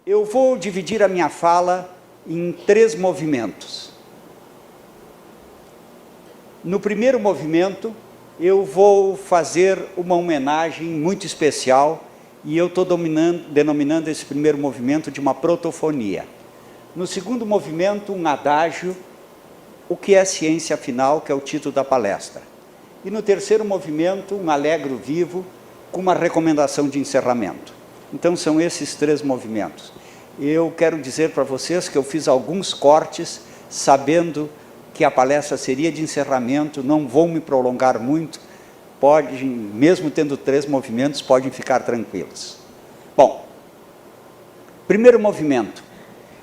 Eu vou dividir a minha fala em 3 movimentos. No primeiro movimento, eu vou fazer uma homenagem muito especial e eu estou denominando esse primeiro movimento de uma protofonia. No segundo movimento, um adágio, o que é ciência afinal, que é o título da palestra. E no terceiro movimento, um alegro vivo, com uma recomendação de encerramento. Então, são esses 3 movimentos. Eu quero dizer para vocês que eu fiz alguns cortes, sabendo que a palestra seria de encerramento, não vou me prolongar muito, mesmo tendo 3 movimentos, podem ficar tranquilos. Bom, primeiro movimento.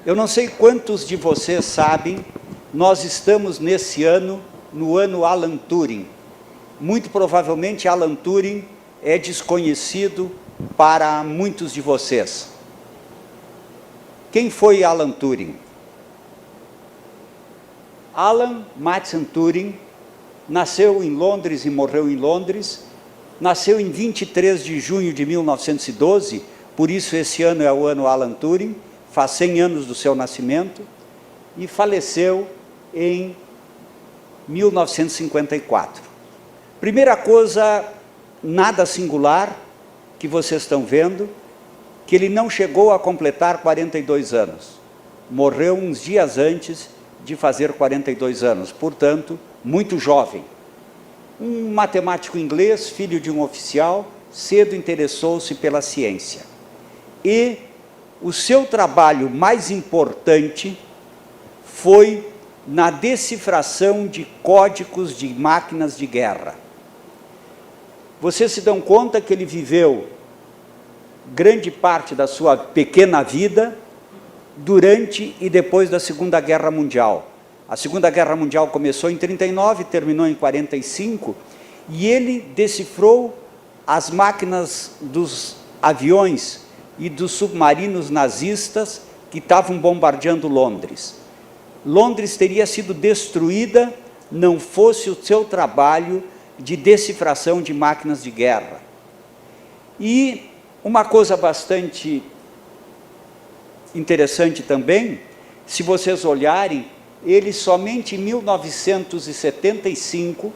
Eu não sei quantos de vocês sabem, nós estamos nesse ano, no ano Alan Turing. Muito provavelmente Alan Turing é desconhecido para muitos de vocês. Quem foi Alan Turing? Alan Mason Turing nasceu em Londres e morreu em Londres, nasceu em 23 de junho de 1912, por isso esse ano é o ano Alan Turing, faz 100 anos do seu nascimento, e faleceu em 1954. Primeira coisa, nada singular, que vocês estão vendo, que ele não chegou a completar 42 anos. Morreu uns dias antes de fazer 42 anos, portanto, muito jovem. Um matemático inglês, filho de um oficial, cedo interessou-se pela ciência. E o seu trabalho mais importante foi na decifração de códigos de máquinas de guerra. Vocês se dão conta que ele viveu grande parte da sua pequena vida durante e depois da Segunda Guerra Mundial. A Segunda Guerra Mundial começou em 39, terminou em 45, e ele decifrou as máquinas dos aviões e dos submarinos nazistas que estavam bombardeando Londres. Londres teria sido destruída não fosse o seu trabalho de decifração de máquinas de guerra. E uma coisa bastante interessante também, se vocês olharem, ele somente em 1975,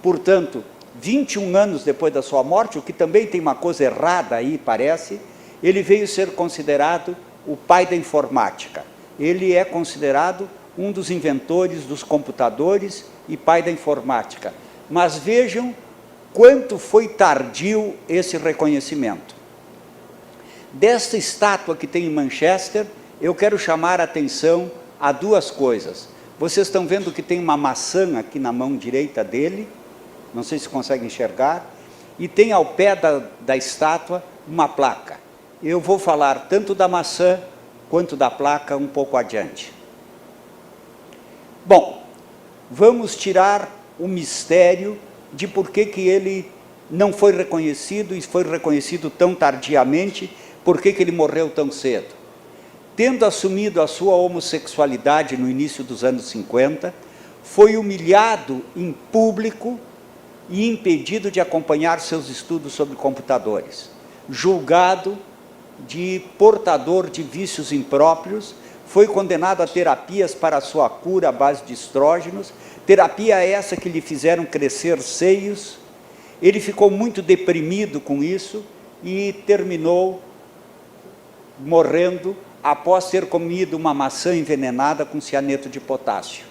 portanto, 21 anos depois da sua morte, o que também tem uma coisa errada aí, parece, ele veio ser considerado o pai da informática. Ele é considerado um dos inventores dos computadores e pai da informática. Mas vejam quanto foi tardio esse reconhecimento. Desta estátua que tem em Manchester, eu quero chamar a atenção a 2 coisas. Vocês estão vendo que tem uma maçã aqui na mão direita dele, não sei se conseguem enxergar, e tem ao pé da estátua uma placa. Eu vou falar tanto da maçã quanto da placa um pouco adiante. Bom, vamos tirar o mistério de por que ele não foi reconhecido e foi reconhecido tão tardiamente, por que ele morreu tão cedo. Tendo assumido a sua homossexualidade no início dos anos 50, foi humilhado em público e impedido de acompanhar seus estudos sobre computadores. Julgado de portador de vícios impróprios, foi condenado a terapias para a sua cura à base de estrógenos, terapia essa que lhe fizeram crescer seios. Ele ficou muito deprimido com isso e terminou morrendo após ter comido uma maçã envenenada com cianeto de potássio.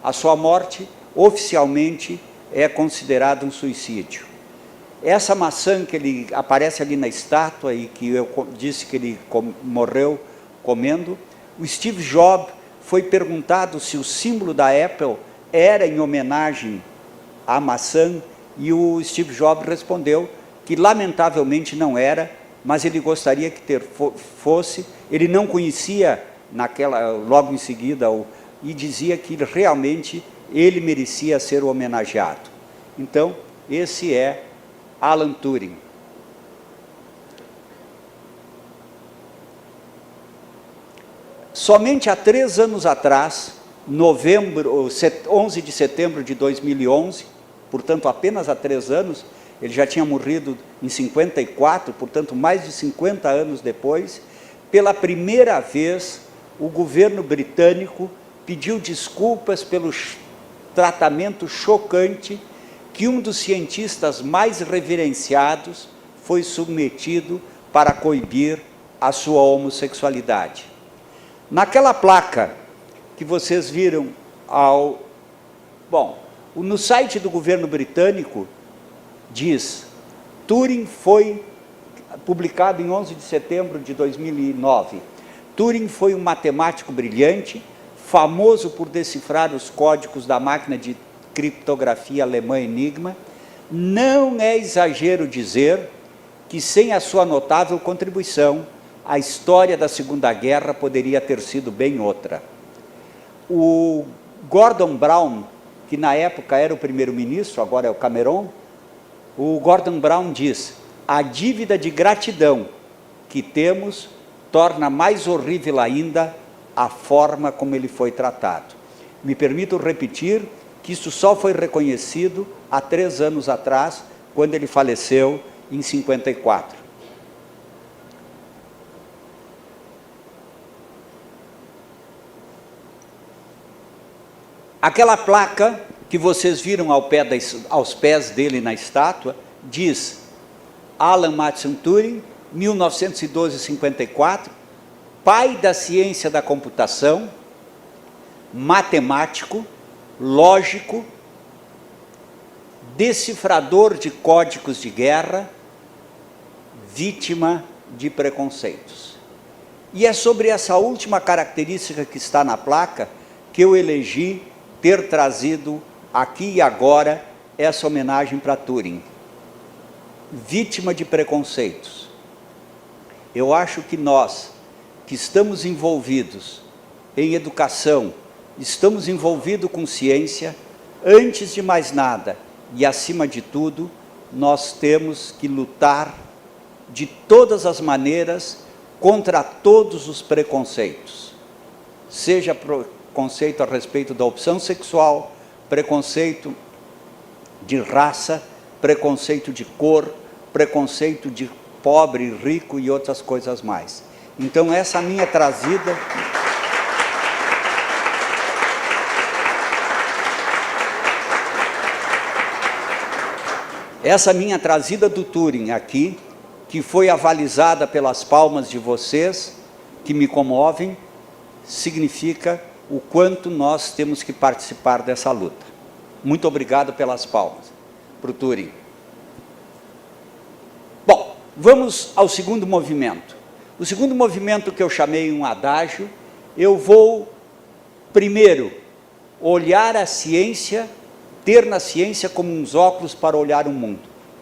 A sua morte, oficialmente, é considerada um suicídio. Essa maçã que ele aparece ali na estátua e que eu disse que ele morreu comendo, o Steve Jobs foi perguntado se o símbolo da Apple era em homenagem à maçã, e o Steve Jobs respondeu que lamentavelmente não era, mas ele gostaria que fosse. Ele não conhecia logo em seguida e dizia que realmente ele merecia ser homenageado. Então, esse é Alan Turing. Somente há 3 anos atrás, 11 de setembro de 2011, portanto, apenas há 3 anos, ele já tinha morrido em 54, portanto, mais de 50 anos depois, pela primeira vez, o governo britânico pediu desculpas pelo tratamento chocante que um dos cientistas mais reverenciados foi submetido para coibir a sua homossexualidade. Naquela placa que vocês viram no site do governo britânico diz: Turing foi publicado em 11 de setembro de 2009. Turing foi um matemático brilhante, famoso por decifrar os códigos da máquina de criptografia alemã Enigma. Não é exagero dizer que, sem a sua notável contribuição, a história da Segunda Guerra poderia ter sido bem outra. O Gordon Brown, que na época era o primeiro-ministro, agora é o Cameron, o Gordon Brown diz: a dívida de gratidão que temos torna mais horrível ainda a forma como ele foi tratado. Me permito repetir que isso só foi reconhecido há 3 anos atrás, quando ele faleceu em 54. Aquela placa que vocês viram aos pés dele na estátua, diz: Alan Matson Turing, 1912-54, pai da ciência da computação, matemático, lógico, decifrador de códigos de guerra, vítima de preconceitos. E é sobre essa última característica que está na placa que eu elegi ter trazido aqui e agora essa homenagem para Turing. Vítima de preconceitos. Eu acho que nós, que estamos envolvidos em educação, estamos envolvidos com ciência, antes de mais nada e acima de tudo, nós temos que lutar de todas as maneiras contra todos os preconceitos. Seja preconceito a respeito da opção sexual, preconceito de raça, preconceito de cor, preconceito de pobre, rico e outras coisas mais. Então, essa minha trazida... Essa minha trazida do Turing aqui, que foi avalizada pelas palmas de vocês, que me comovem, significa o quanto nós temos que participar dessa luta. Muito obrigado pelas palmas para o Turing. Bom, vamos ao segundo movimento. O segundo movimento, que eu chamei um adágio, eu vou, primeiro, olhar a ciência, ter na ciência como uns óculos para olhar o mundo.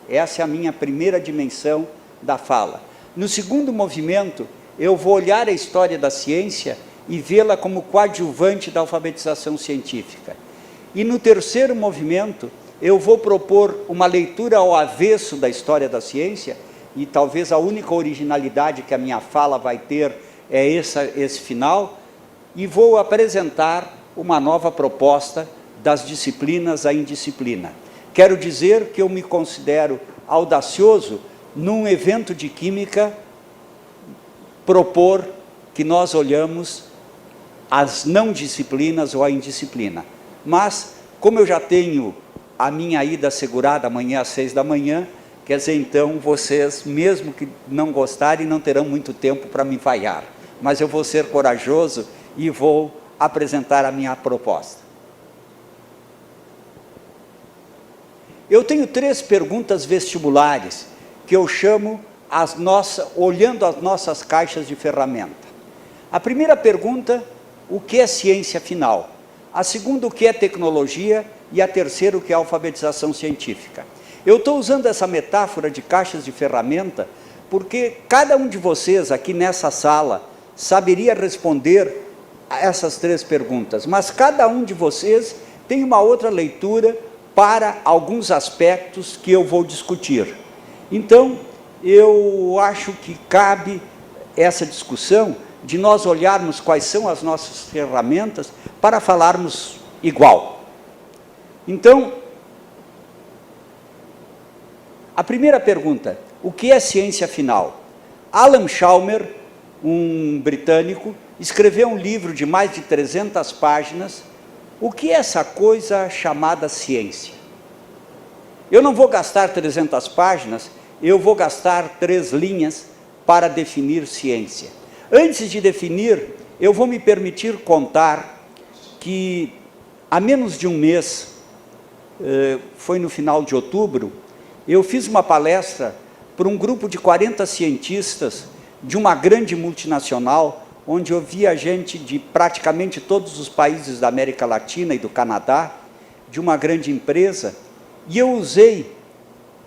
Essa é a minha primeira dimensão da fala. No segundo movimento, eu vou olhar a história da ciência e vê-la como coadjuvante da alfabetização científica. E no terceiro movimento, eu vou propor uma leitura ao avesso da história da ciência, e talvez a única originalidade que a minha fala vai ter é esse final, e vou apresentar uma nova proposta das disciplinas à indisciplina. Quero dizer que eu me considero audacioso, num evento de química, propor que nós olhamos as não disciplinas ou a indisciplina. Mas, como eu já tenho a minha ida assegurada amanhã às 6 da manhã, quer dizer, então, vocês, mesmo que não gostarem, não terão muito tempo para me vaiar. Mas eu vou ser corajoso e vou apresentar a minha proposta. Eu tenho 3 perguntas vestibulares, que eu chamo, olhando as nossas caixas de ferramenta. A primeira pergunta: o que é ciência afinal? A segunda, o que é tecnologia? E a terceira, o que é alfabetização científica? Eu estou usando essa metáfora de caixas de ferramenta, porque cada um de vocês aqui nessa sala saberia responder a essas 3 perguntas, mas cada um de vocês tem uma outra leitura para alguns aspectos que eu vou discutir. Então, eu acho que cabe essa discussão de nós olharmos quais são as nossas ferramentas para falarmos igual. Então, a primeira pergunta: o que é ciência afinal? Alan Chalmers um britânico, escreveu um livro de mais de 300 páginas. O que é essa coisa chamada ciência? Eu não vou gastar 300 páginas, eu vou gastar 3 linhas para definir ciência. Antes de definir, eu vou me permitir contar que há menos de um mês, foi no final de outubro, eu fiz uma palestra para um grupo de 40 cientistas de uma grande multinacional, onde eu via gente de praticamente todos os países da América Latina e do Canadá, de uma grande empresa, e eu usei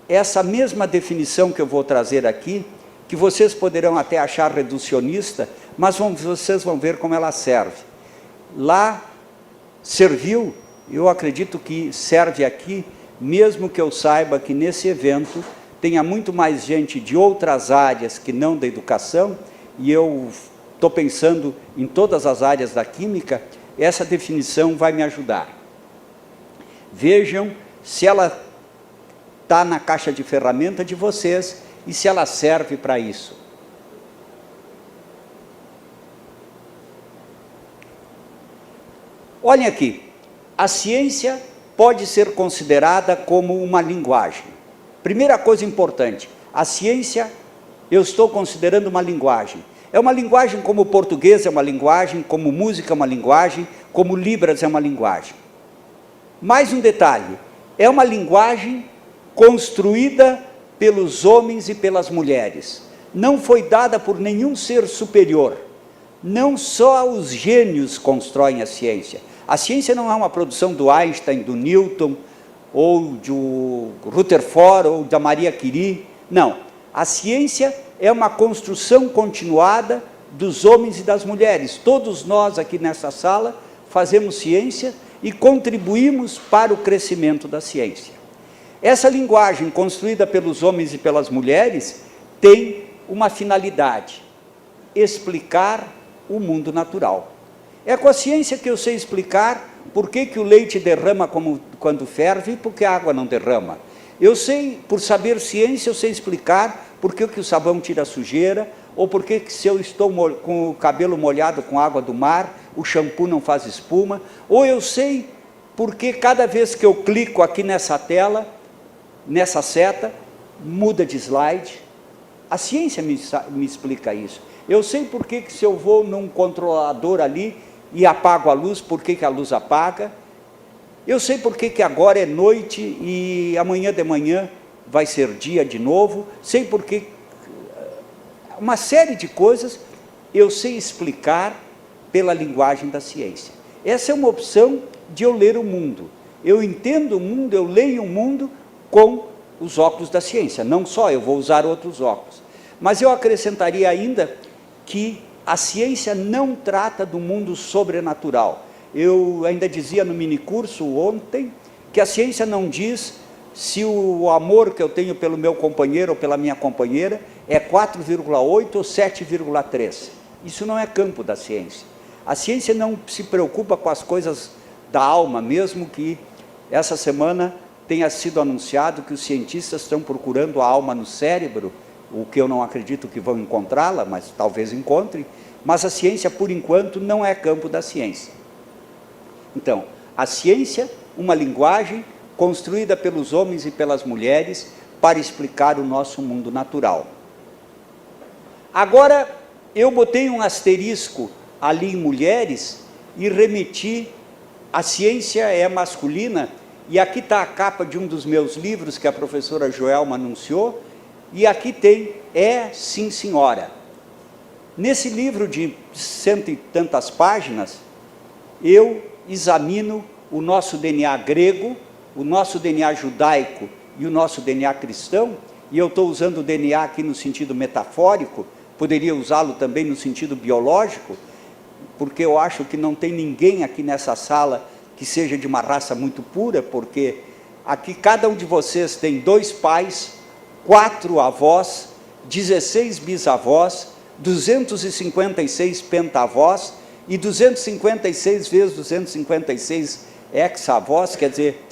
essa mesma definição que eu vou trazer aqui, que vocês poderão até achar reducionista, mas vocês vão ver como ela serve. Lá serviu, eu acredito que serve aqui, mesmo que eu saiba que nesse evento tenha muito mais gente de outras áreas que não da educação, e eu estou pensando em todas as áreas da química, essa definição vai me ajudar. Vejam se ela está na caixa de ferramenta de vocês e se ela serve para isso. Olhem aqui, a ciência pode ser considerada como uma linguagem. Primeira coisa importante, a ciência eu estou considerando uma linguagem. É uma linguagem como o português é uma linguagem, como música é uma linguagem, como Libras é uma linguagem. Mais um detalhe, é uma linguagem construída pelos homens e pelas mulheres. Não foi dada por nenhum ser superior. Não só os gênios constroem a ciência. A ciência não é uma produção do Einstein, do Newton, ou do Rutherford, ou da Maria Curie. Não. A ciência é uma construção continuada dos homens e das mulheres. Todos nós aqui nessa sala fazemos ciência e contribuímos para o crescimento da ciência. Essa linguagem construída pelos homens e pelas mulheres tem uma finalidade: explicar o mundo natural. É com a ciência que eu sei explicar por que o leite derrama quando ferve e por que a água não derrama. Eu sei, por saber ciência, eu sei explicar por que o sabão tira a sujeira, ou por que se eu estou com o cabelo molhado com água do mar, o shampoo não faz espuma, ou eu sei por que cada vez que eu clico aqui nessa tela, nessa seta, muda de slide. A ciência me explica isso. Eu sei por que se eu vou num controlador ali e apago a luz, por que a luz apaga. Eu sei por que agora é noite e amanhã de manhã vai ser dia de novo. Sei por que uma série de coisas eu sei explicar pela linguagem da ciência. Essa é uma opção de eu ler o mundo. Eu entendo o mundo, eu leio o mundo com os óculos da ciência. Não só, eu vou usar outros óculos. Mas eu acrescentaria ainda que a ciência não trata do mundo sobrenatural. Eu ainda dizia no minicurso ontem que a ciência não diz se o amor que eu tenho pelo meu companheiro ou pela minha companheira é 4,8 ou 7,3. Isso não é campo da ciência. A ciência não se preocupa com as coisas da alma, mesmo que essa semana tenha sido anunciado que os cientistas estão procurando a alma no cérebro, o que eu não acredito que vão encontrá-la, mas talvez encontrem. Mas a ciência, por enquanto, não é campo da ciência. Então, a ciência, uma linguagem construída pelos homens e pelas mulheres para explicar o nosso mundo natural. Agora, eu botei um asterisco ali em mulheres e remeti, a ciência é masculina, e aqui está a capa de um dos meus livros que a professora Joelma anunciou, e aqui tem É Sim Senhora. Nesse livro de 100 e tantas páginas, eu examino o nosso DNA grego, o nosso DNA judaico e o nosso DNA cristão, e eu estou usando o DNA aqui no sentido metafórico, poderia usá-lo também no sentido biológico, porque eu acho que não tem ninguém aqui nessa sala que seja de uma raça muito pura, porque aqui cada um de vocês tem 2 pais, 4 avós, 16 bisavós, 256 pentavós e 256 vezes 256 ex-avós, quer dizer,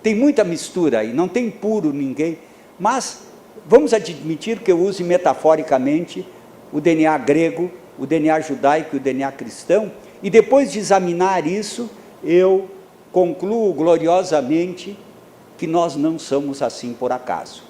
tem muita mistura aí, não tem puro ninguém, mas vamos admitir que eu use metaforicamente o DNA grego, o DNA judaico e o DNA cristão, e depois de examinar isso, eu concluo gloriosamente que nós não somos assim por acaso.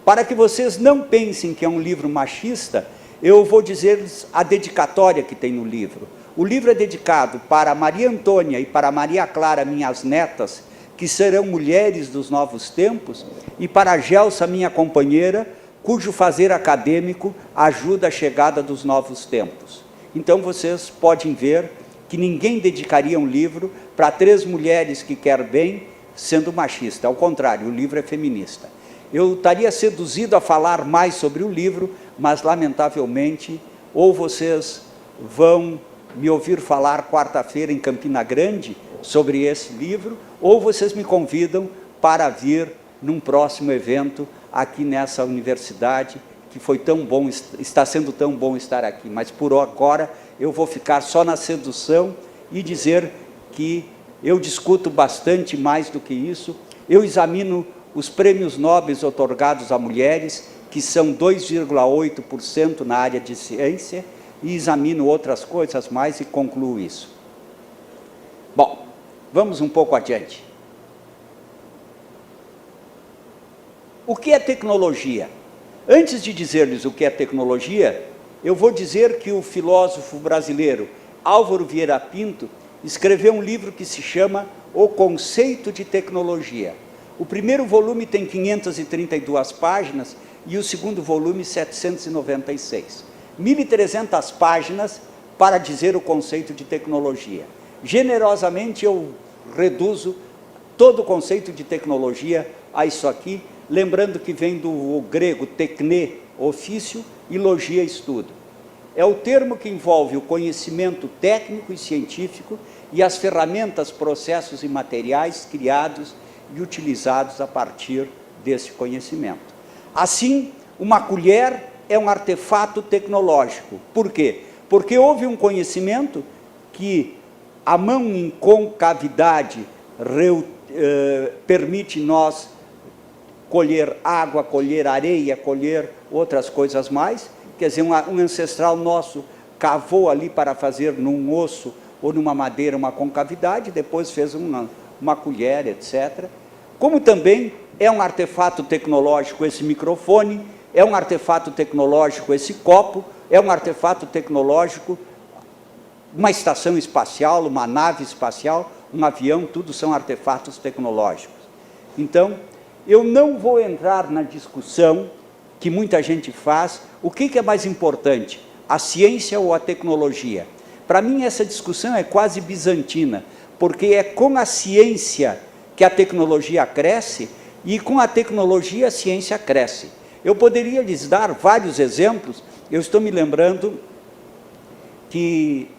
Para que vocês não pensem que é um livro machista, eu vou dizer-lhes a dedicatória que tem no livro. O livro é dedicado para Maria Antônia e para Maria Clara, minhas netas, que serão mulheres dos novos tempos, e para a Gelsa, minha companheira, cujo fazer acadêmico ajuda a chegada dos novos tempos. Então vocês podem ver que ninguém dedicaria um livro para 3 mulheres que quer bem, sendo machista. Ao contrário, o livro é feminista. Eu estaria seduzido a falar mais sobre o livro, mas, lamentavelmente, ou vocês vão me ouvir falar quarta-feira em Campina Grande sobre esse livro, ou vocês me convidam para vir num próximo evento aqui nessa universidade, que foi tão bom, está sendo tão bom estar aqui. Mas, por agora, eu vou ficar só na sedução e dizer que eu discuto bastante mais do que isso. Eu examino os prêmios nobres otorgados a mulheres, que são 2,8% na área de ciência, e examino outras coisas mais e concluo isso. Bom, vamos um pouco adiante. O que é tecnologia? Antes de dizer-lhes o que é tecnologia, eu vou dizer que o filósofo brasileiro Álvaro Vieira Pinto escreveu um livro que se chama O Conceito de Tecnologia. O primeiro volume tem 532 páginas e o segundo volume 796. 1.300 páginas para dizer o conceito de tecnologia. Generosamente eu reduzo todo o conceito de tecnologia a isso aqui, lembrando que vem do grego tekne, ofício, e logia, estudo. É o termo que envolve o conhecimento técnico e científico e as ferramentas, processos e materiais criados e utilizados a partir desse conhecimento. Assim, uma colher é um artefato tecnológico. Por quê? Porque houve um conhecimento que a mão em concavidade permite nós colher água, colher areia, colher outras coisas mais. Quer dizer, um ancestral nosso cavou ali para fazer num osso ou numa madeira uma concavidade, depois fez uma colher, etc. Como também é um artefato tecnológico esse microfone, é um artefato tecnológico esse copo, é um artefato tecnológico uma estação espacial, uma nave espacial, um avião, tudo são artefatos tecnológicos. Então, eu não vou entrar na discussão que muita gente faz, o que é mais importante, a ciência ou a tecnologia? Para mim, essa discussão é quase bizantina, porque é com a ciência que a tecnologia cresce e com a tecnologia a ciência cresce. Eu poderia lhes dar vários exemplos. Eu estou me lembrando que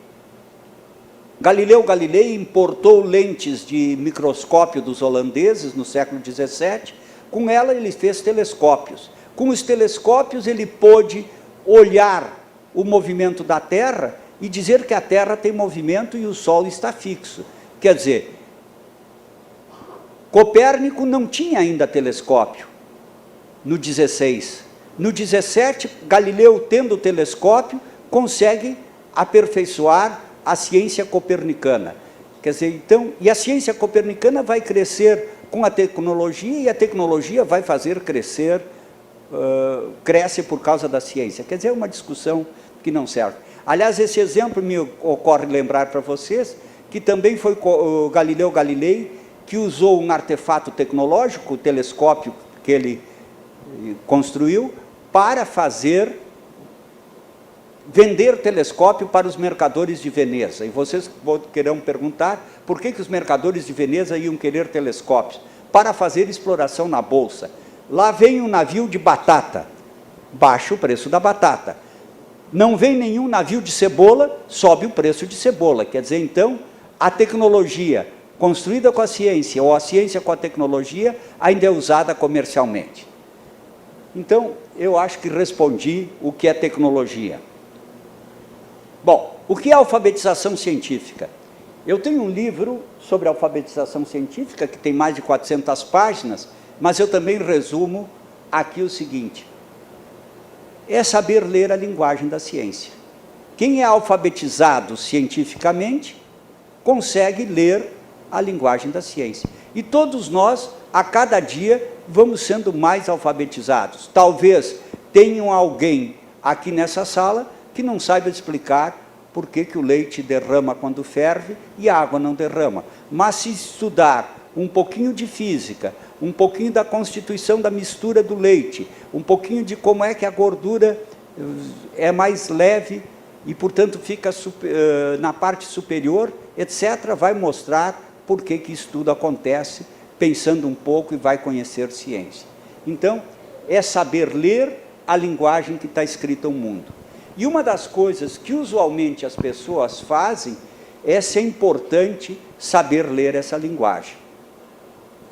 Galileu Galilei importou lentes de microscópio dos holandeses no século XVII. Com ela ele fez telescópios. Com os telescópios ele pôde olhar o movimento da Terra e dizer que a Terra tem movimento e o Sol está fixo. Quer dizer, Copérnico não tinha ainda telescópio no 16. No 17, Galileu, tendo o telescópio, consegue aperfeiçoar a ciência copernicana. Quer dizer, então, e a ciência copernicana vai crescer com a tecnologia, e a tecnologia vai fazer crescer, cresce por causa da ciência. Quer dizer, é uma discussão que não serve. Aliás, esse exemplo me ocorre lembrar para vocês que também foi o Galileu Galilei que usou um artefato tecnológico, o telescópio que ele construiu, para vender telescópio para os mercadores de Veneza. E vocês querão perguntar por que os mercadores de Veneza iam querer telescópios? Para fazer exploração na bolsa. Lá vem um navio de batata, baixa o preço da batata. Não vem nenhum navio de cebola, sobe o preço de cebola. Quer dizer, então, a tecnologia construída com a ciência, ou a ciência com a tecnologia, ainda é usada comercialmente. Então, eu acho que respondi o que é tecnologia. Bom, o que é alfabetização científica? Eu tenho um livro sobre alfabetização científica, que tem mais de 400 páginas, mas eu também resumo aqui o seguinte. é saber ler a linguagem da ciência. Quem é alfabetizado cientificamente consegue ler a linguagem da ciência. E todos nós, a cada dia, vamos sendo mais alfabetizados. Talvez tenham alguém aqui nessa sala que não saiba explicar por que o leite derrama quando ferve e a água não derrama. Mas se estudar um pouquinho de física, um pouquinho da constituição da mistura do leite, um pouquinho de como é que a gordura é mais leve e, portanto, fica na parte superior, etc., vai mostrar por que isso tudo acontece, pensando um pouco e vai conhecer ciência. Então, é saber ler a linguagem que está escrita no mundo. E uma das coisas que usualmente as pessoas fazem é ser importante saber ler essa linguagem.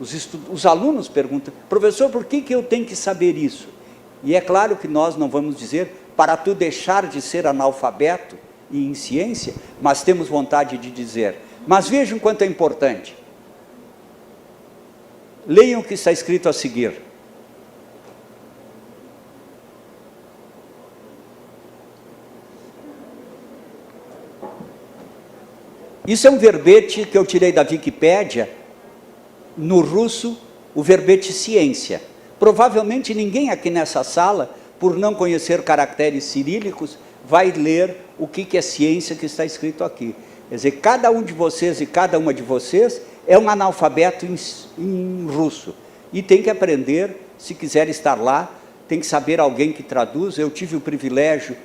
Os alunos perguntam, professor, por que eu tenho que saber isso? E é claro que nós não vamos dizer para tu deixar de ser analfabeto e em ciência, mas temos vontade de dizer, mas vejam quanto é importante. Leiam o que está escrito a seguir. Isso é um verbete que eu tirei da Wikipédia, no russo, o verbete ciência. Provavelmente ninguém aqui nessa sala, por não conhecer caracteres cirílicos, vai ler o que é ciência que está escrito aqui. Quer dizer, cada um de vocês e cada uma de vocês é um analfabeto em russo. E tem que aprender, se quiser estar lá, tem que saber alguém que traduz. Eu tive o privilégio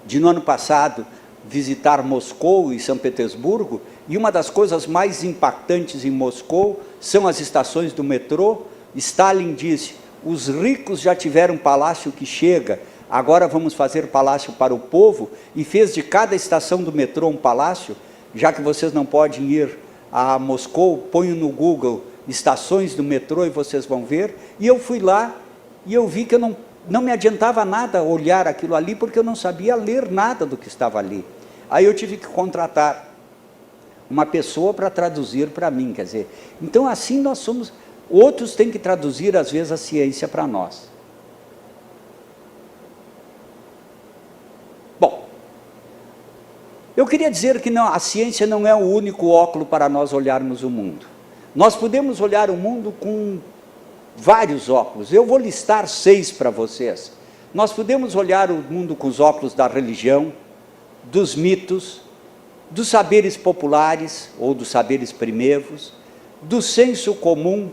de, no ano passado, visitar Moscou e São Petersburgo, e uma das coisas mais impactantes em Moscou são as estações do metrô. Stalin disse, os ricos já tiveram palácio que chega, agora vamos fazer palácio para o povo, e fez de cada estação do metrô um palácio. Já que vocês não podem ir a Moscou, ponham no Google estações do metrô e vocês vão ver. E eu fui lá e eu vi que eu não me adiantava nada olhar aquilo ali, porque eu não sabia ler nada do que estava ali. Aí eu tive que contratar uma pessoa para traduzir para mim, quer dizer, então assim nós somos, outros têm que traduzir às vezes a ciência para nós. Bom, eu queria dizer que não, a ciência não é o único óculo para nós olharmos o mundo. Nós podemos olhar o mundo com vários óculos. Eu vou listar 6 para vocês. Nós podemos olhar o mundo com os óculos da religião, dos mitos, dos saberes populares, ou dos saberes primeiros, do senso comum,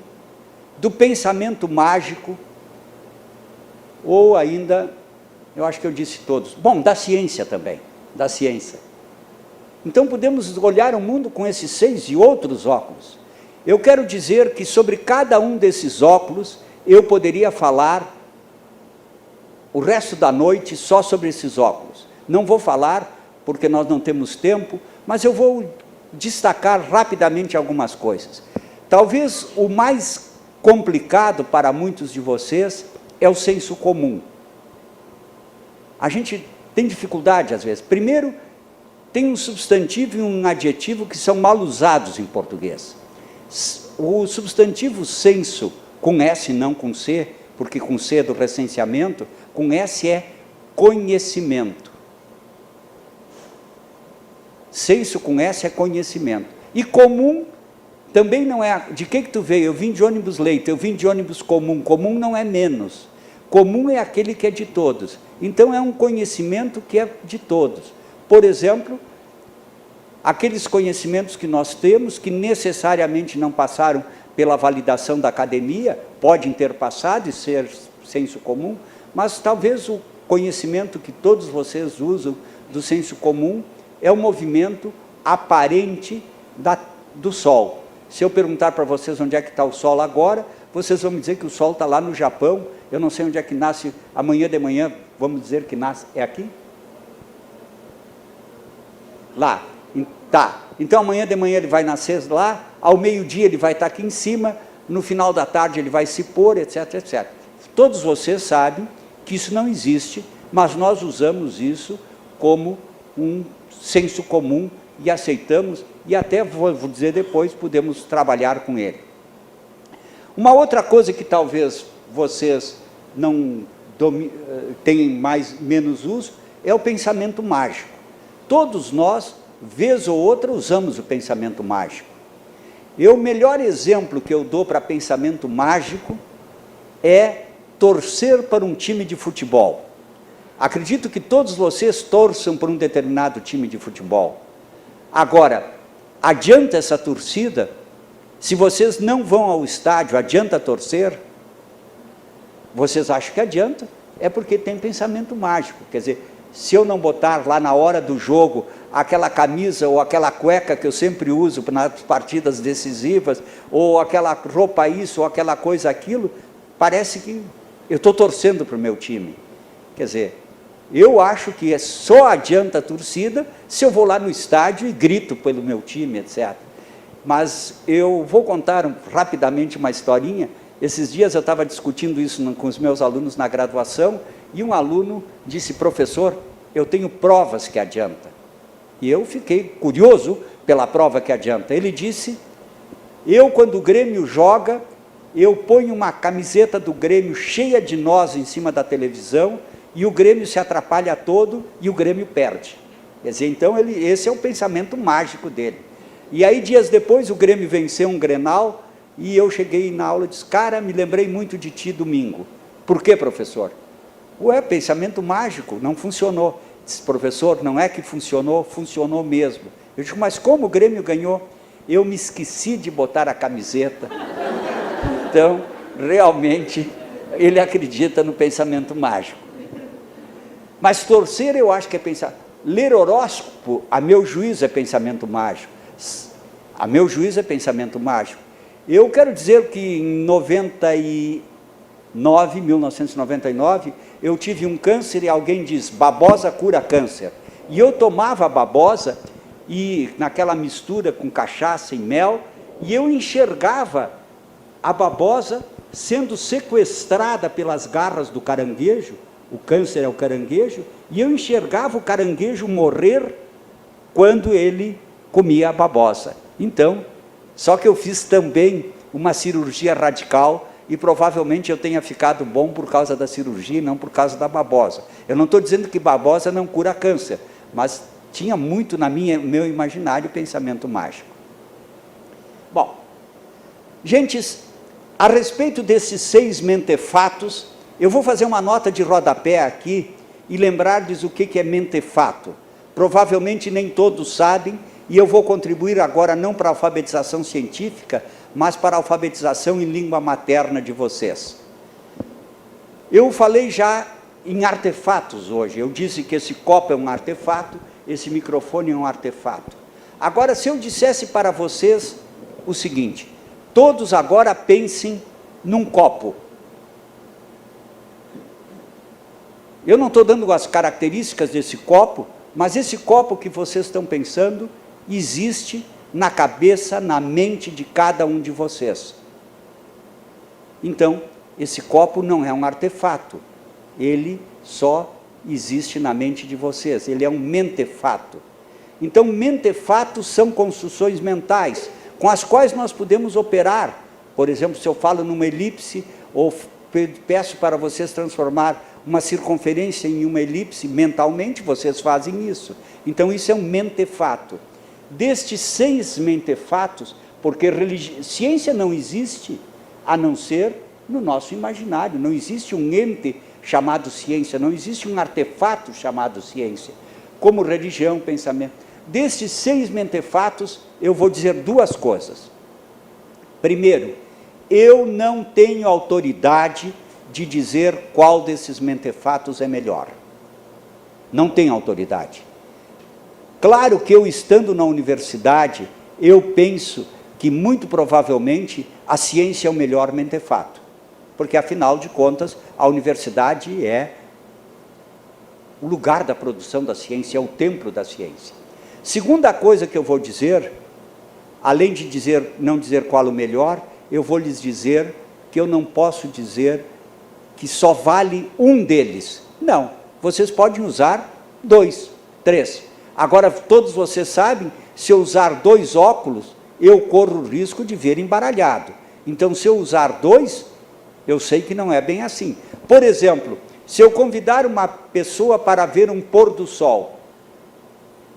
do pensamento mágico, ou ainda, eu acho que eu disse todos, bom, da ciência também, da ciência. Então podemos olhar o mundo com esses 6 e outros óculos. Eu quero dizer que sobre cada um desses óculos, eu poderia falar o resto da noite só sobre esses óculos. Não vou falar, porque nós não temos tempo, mas eu vou destacar rapidamente algumas coisas. Talvez o mais complicado para muitos de vocês é o senso comum. A gente tem dificuldade às vezes. Primeiro, tem um substantivo e um adjetivo que são mal usados em português. O substantivo senso, com S, não com C, porque com C é do recenseamento, com S é conhecimento. Senso com S é conhecimento. E comum também não é, de que tu veio? Eu vim de ônibus leito, eu vim de ônibus comum. Comum não é menos. Comum é aquele que é de todos. Então é um conhecimento que é de todos. Por exemplo, aqueles conhecimentos que nós temos, que necessariamente não passaram pela validação da academia, podem ter passado e ser senso comum, mas talvez o conhecimento que todos vocês usam do senso comum é o movimento aparente do Sol. Se eu perguntar para vocês onde é que está o Sol agora, vocês vão me dizer que o Sol está lá no Japão. Eu não sei onde é que nasce, amanhã de manhã, vamos dizer que nasce, é aqui? Lá, tá. Então amanhã de manhã ele vai nascer lá, ao meio-dia ele vai estar aqui em cima, no final da tarde ele vai se pôr, etc, etc. Todos vocês sabem que isso não existe, mas nós usamos isso como um senso comum e aceitamos, e até, vou dizer depois, podemos trabalhar com ele. Uma outra coisa que talvez vocês não tem menos uso, é o pensamento mágico. Todos nós, vez ou outra, usamos o pensamento mágico. O melhor exemplo que eu dou para pensamento mágico é torcer para um time de futebol. Acredito que todos vocês torçam por um determinado time de futebol. Agora, adianta essa torcida? Se vocês não vão ao estádio, adianta torcer? Vocês acham que adianta? É porque tem pensamento mágico. Quer dizer, se eu não botar lá na hora do jogo aquela camisa ou aquela cueca que eu sempre uso nas partidas decisivas, ou aquela roupa isso, ou aquela coisa aquilo, parece que eu estou torcendo para o meu time. Quer dizer, eu acho que só adianta a torcida se eu vou lá no estádio e grito pelo meu time, etc. Mas eu vou contar rapidamente uma historinha. Esses dias eu estava discutindo isso com os meus alunos na graduação, e um aluno disse: professor, eu tenho provas que adianta. E eu fiquei curioso pela prova que adianta. Ele disse: quando o Grêmio joga, eu ponho uma camiseta do Grêmio cheia de nós em cima da televisão, e o Grêmio se atrapalha todo e o Grêmio perde. Quer dizer, então, esse é o pensamento mágico dele. E aí, dias depois, o Grêmio venceu um Grenal, e eu cheguei na aula e disse: cara, me lembrei muito de ti domingo. Por quê, professor? Pensamento mágico, não funcionou. Disse: professor, não é que funcionou, funcionou mesmo. Eu digo: mas como o Grêmio ganhou? Eu me esqueci de botar a camiseta. Então, realmente, ele acredita no pensamento mágico. Mas torcer, eu acho que é pensar. Ler horóscopo, a meu juízo, é pensamento mágico. A meu juízo é pensamento mágico. Eu quero dizer que em 1999, eu tive um câncer e alguém diz: babosa cura câncer. E eu tomava a babosa, e naquela mistura com cachaça e mel, e eu enxergava a babosa sendo sequestrada pelas garras do caranguejo. O câncer é o caranguejo, e eu enxergava o caranguejo morrer quando ele comia a babosa. Então, só que eu fiz também uma cirurgia radical, e provavelmente eu tenha ficado bom por causa da cirurgia e não por causa da babosa. Eu não estou dizendo que babosa não cura câncer, mas tinha muito no meu imaginário pensamento mágico. Bom, gente, a respeito desses 6 mentefatos, eu vou fazer uma nota de rodapé aqui e lembrar-lhes o que é mentefato. Provavelmente nem todos sabem, e eu vou contribuir agora não para a alfabetização científica, mas para a alfabetização em língua materna de vocês. Eu falei já em artefatos hoje. Eu disse que esse copo é um artefato, esse microfone é um artefato. Agora, se eu dissesse para vocês o seguinte: todos agora pensem num copo. Eu não estou dando as características desse copo, mas esse copo que vocês estão pensando existe na cabeça, na mente de cada um de vocês. Então, esse copo não é um artefato, ele só existe na mente de vocês, ele é um mentefato. Então, mentefatos são construções mentais, com as quais nós podemos operar. Por exemplo, se eu falo numa elipse, ou peço para vocês transformar uma circunferência em uma elipse, mentalmente vocês fazem isso. Então, isso é um mentefato. Destes 6 mentefatos, porque ciência não existe a não ser no nosso imaginário, não existe um ente chamado ciência, não existe um artefato chamado ciência, como religião, pensamento. Destes 6 mentefatos, eu vou dizer 2 coisas. Primeiro, eu não tenho autoridade de dizer qual desses mentefatos é melhor. Não tenho autoridade. Claro que eu, estando na universidade, eu penso que muito provavelmente a ciência é o melhor mentefato, porque afinal de contas a universidade é o lugar da produção da ciência, é o templo da ciência. Segunda coisa que eu vou dizer, além de não dizer qual o melhor, eu vou lhes dizer que eu não posso dizer que só vale um deles. Não, vocês podem usar 2, 3. Agora, todos vocês sabem, se eu usar 2 óculos, eu corro o risco de ver embaralhado. Então, se eu usar 2, eu sei que não é bem assim. Por exemplo, Se eu convidar uma pessoa para ver um pôr do sol,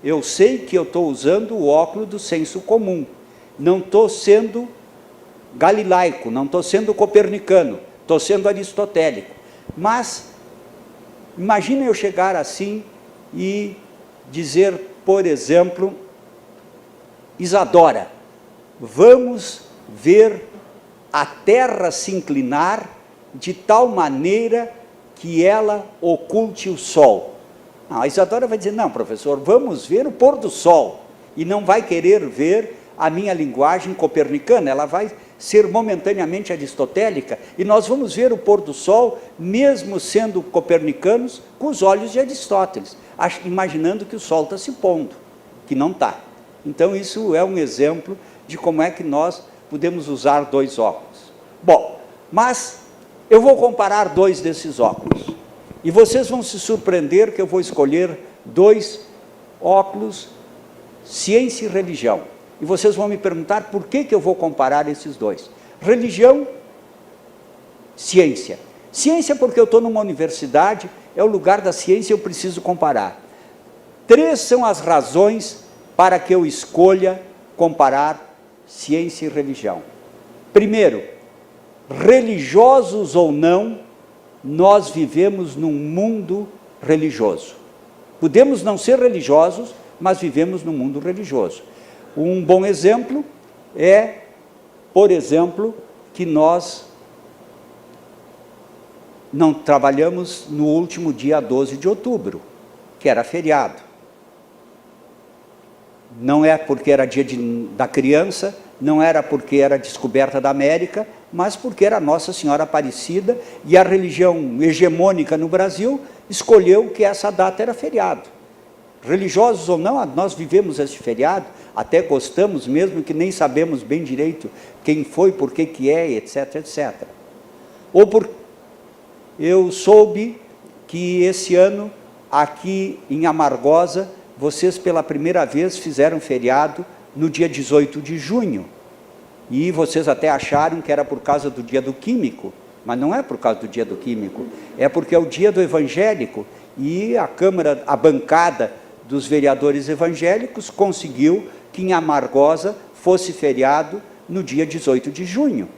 eu sei que eu estou usando o óculos do senso comum, não estou sendo galilaico, não estou sendo copernicano, estou sendo aristotélico. Mas, imagine eu chegar assim e dizer, por exemplo, Isadora, vamos ver a Terra se inclinar de tal maneira que ela oculte o Sol. A Isadora vai dizer, não, professor, vamos ver o pôr do Sol, e não vai querer ver a minha linguagem copernicana, ela vai ser momentaneamente aristotélica, e nós vamos ver o pôr do Sol, mesmo sendo copernicanos, com os olhos de Aristóteles, imaginando que o Sol está se pondo, que não está. Então, isso é um exemplo de como é que nós podemos usar dois óculos. Bom, mas eu vou comparar dois desses óculos, e vocês vão se surpreender que eu vou escolher dois óculos, ciência e religião. E vocês vão me perguntar por que eu vou comparar esses dois. Religião, ciência. Ciência porque eu estou numa universidade, é o lugar da ciência, eu preciso comparar. 3 são as razões para que eu escolha comparar ciência e religião. Primeiro, religiosos ou não, nós vivemos num mundo religioso. Podemos não ser religiosos, mas vivemos num mundo religioso. Um bom exemplo é, por exemplo, que nós não trabalhamos no último dia 12 de outubro, que era feriado. Não é porque era dia da criança, não era porque era descoberta da América, mas porque era Nossa Senhora Aparecida, e a religião hegemônica no Brasil escolheu que essa data era feriado. Religiosos ou não, nós vivemos esse feriado, até gostamos mesmo que nem sabemos bem direito quem foi, por que é, etc, etc. Ou eu soube que esse ano, aqui em Amargosa, vocês pela primeira vez fizeram feriado no dia 18 de junho. E vocês até acharam que era por causa do dia do químico, mas não é por causa do dia do químico, é porque é o dia do evangélico, e a Câmara, a bancada dos vereadores evangélicos conseguiu que em Amargosa fosse feriado no dia 18 de junho.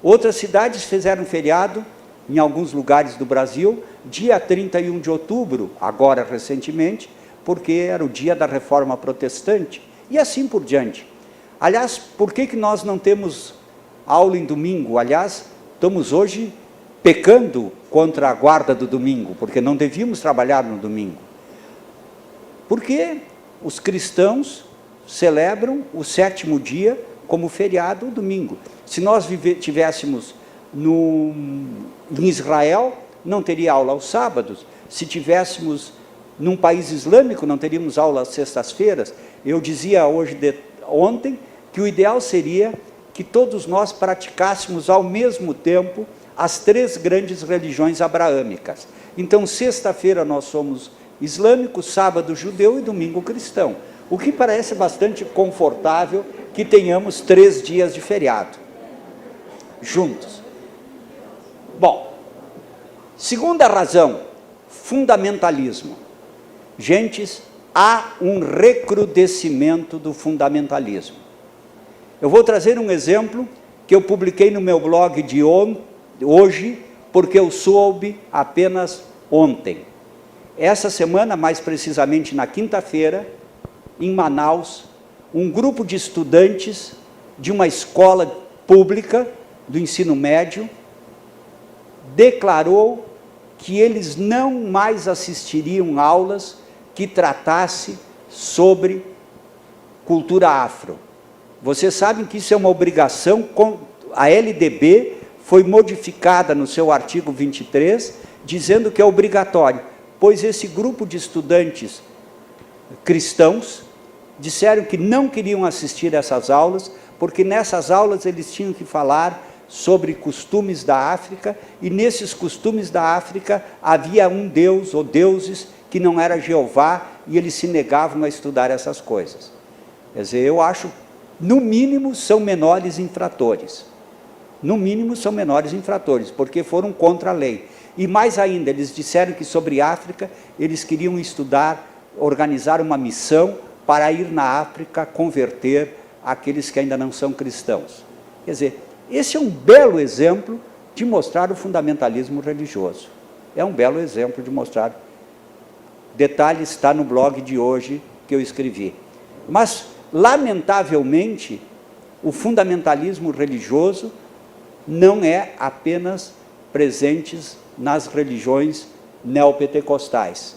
Outras cidades fizeram feriado, em alguns lugares do Brasil, dia 31 de outubro, agora recentemente, porque era o dia da Reforma Protestante, e assim por diante. Aliás, por que nós não temos aula em domingo? Aliás, estamos hoje pecando contra a guarda do domingo, porque não devíamos trabalhar no domingo. Porque os cristãos celebram o 7º dia como feriado, o domingo. Se nós tivéssemos em Israel, não teria aula aos sábados. Se tivéssemos num país islâmico, não teríamos aula às sextas-feiras. Eu dizia ontem que o ideal seria que todos nós praticássemos ao mesmo tempo as 3 grandes religiões abraâmicas. Então, sexta-feira nós somos islâmicos, sábado judeu e domingo cristão. O que parece bastante confortável que tenhamos 3 dias de feriado juntos. Bom, segunda razão, fundamentalismo. Gentes, há um recrudescimento do fundamentalismo. Eu vou trazer um exemplo que eu publiquei no meu blog de hoje, porque eu soube apenas ontem. Essa semana, mais precisamente na quinta-feira, em Manaus, um grupo de estudantes de uma escola pública do ensino médio declarou que eles não mais assistiriam aulas que tratasse sobre cultura afro. Vocês sabem que isso é uma obrigação, a LDB foi modificada no seu artigo 23, dizendo que é obrigatório, pois esse grupo de estudantes cristãos disseram que não queriam assistir essas aulas, porque nessas aulas eles tinham que falar sobre costumes da África, e nesses costumes da África havia um deus ou deuses que não era Jeová, e eles se negavam a estudar essas coisas. Quer dizer, eu acho, no mínimo, são menores infratores. No mínimo, são menores infratores, porque foram contra a lei. E mais ainda, eles disseram que sobre África, eles queriam estudar, organizar uma missão para ir na África converter aqueles que ainda não são cristãos. Quer dizer, esse é um belo exemplo de mostrar o fundamentalismo religioso. É um belo exemplo de mostrar. Detalhe está no blog de hoje que eu escrevi. Mas, lamentavelmente, o fundamentalismo religioso não é apenas presente nas religiões neopentecostais.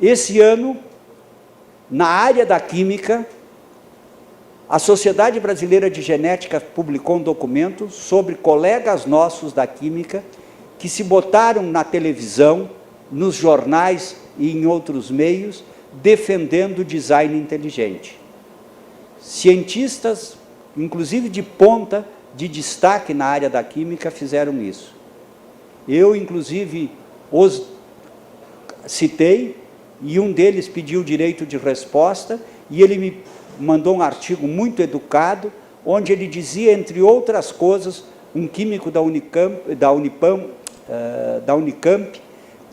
Esse ano, na área da química, a Sociedade Brasileira de Genética publicou um documento sobre colegas nossos da química que se botaram na televisão, nos jornais e em outros meios, defendendo o design inteligente. Cientistas, inclusive de ponta, de destaque na área da química, fizeram isso. Eu, inclusive, os citei, e um deles pediu direito de resposta, e ele me mandou um artigo muito educado, onde ele dizia, entre outras coisas, um químico da Unicamp,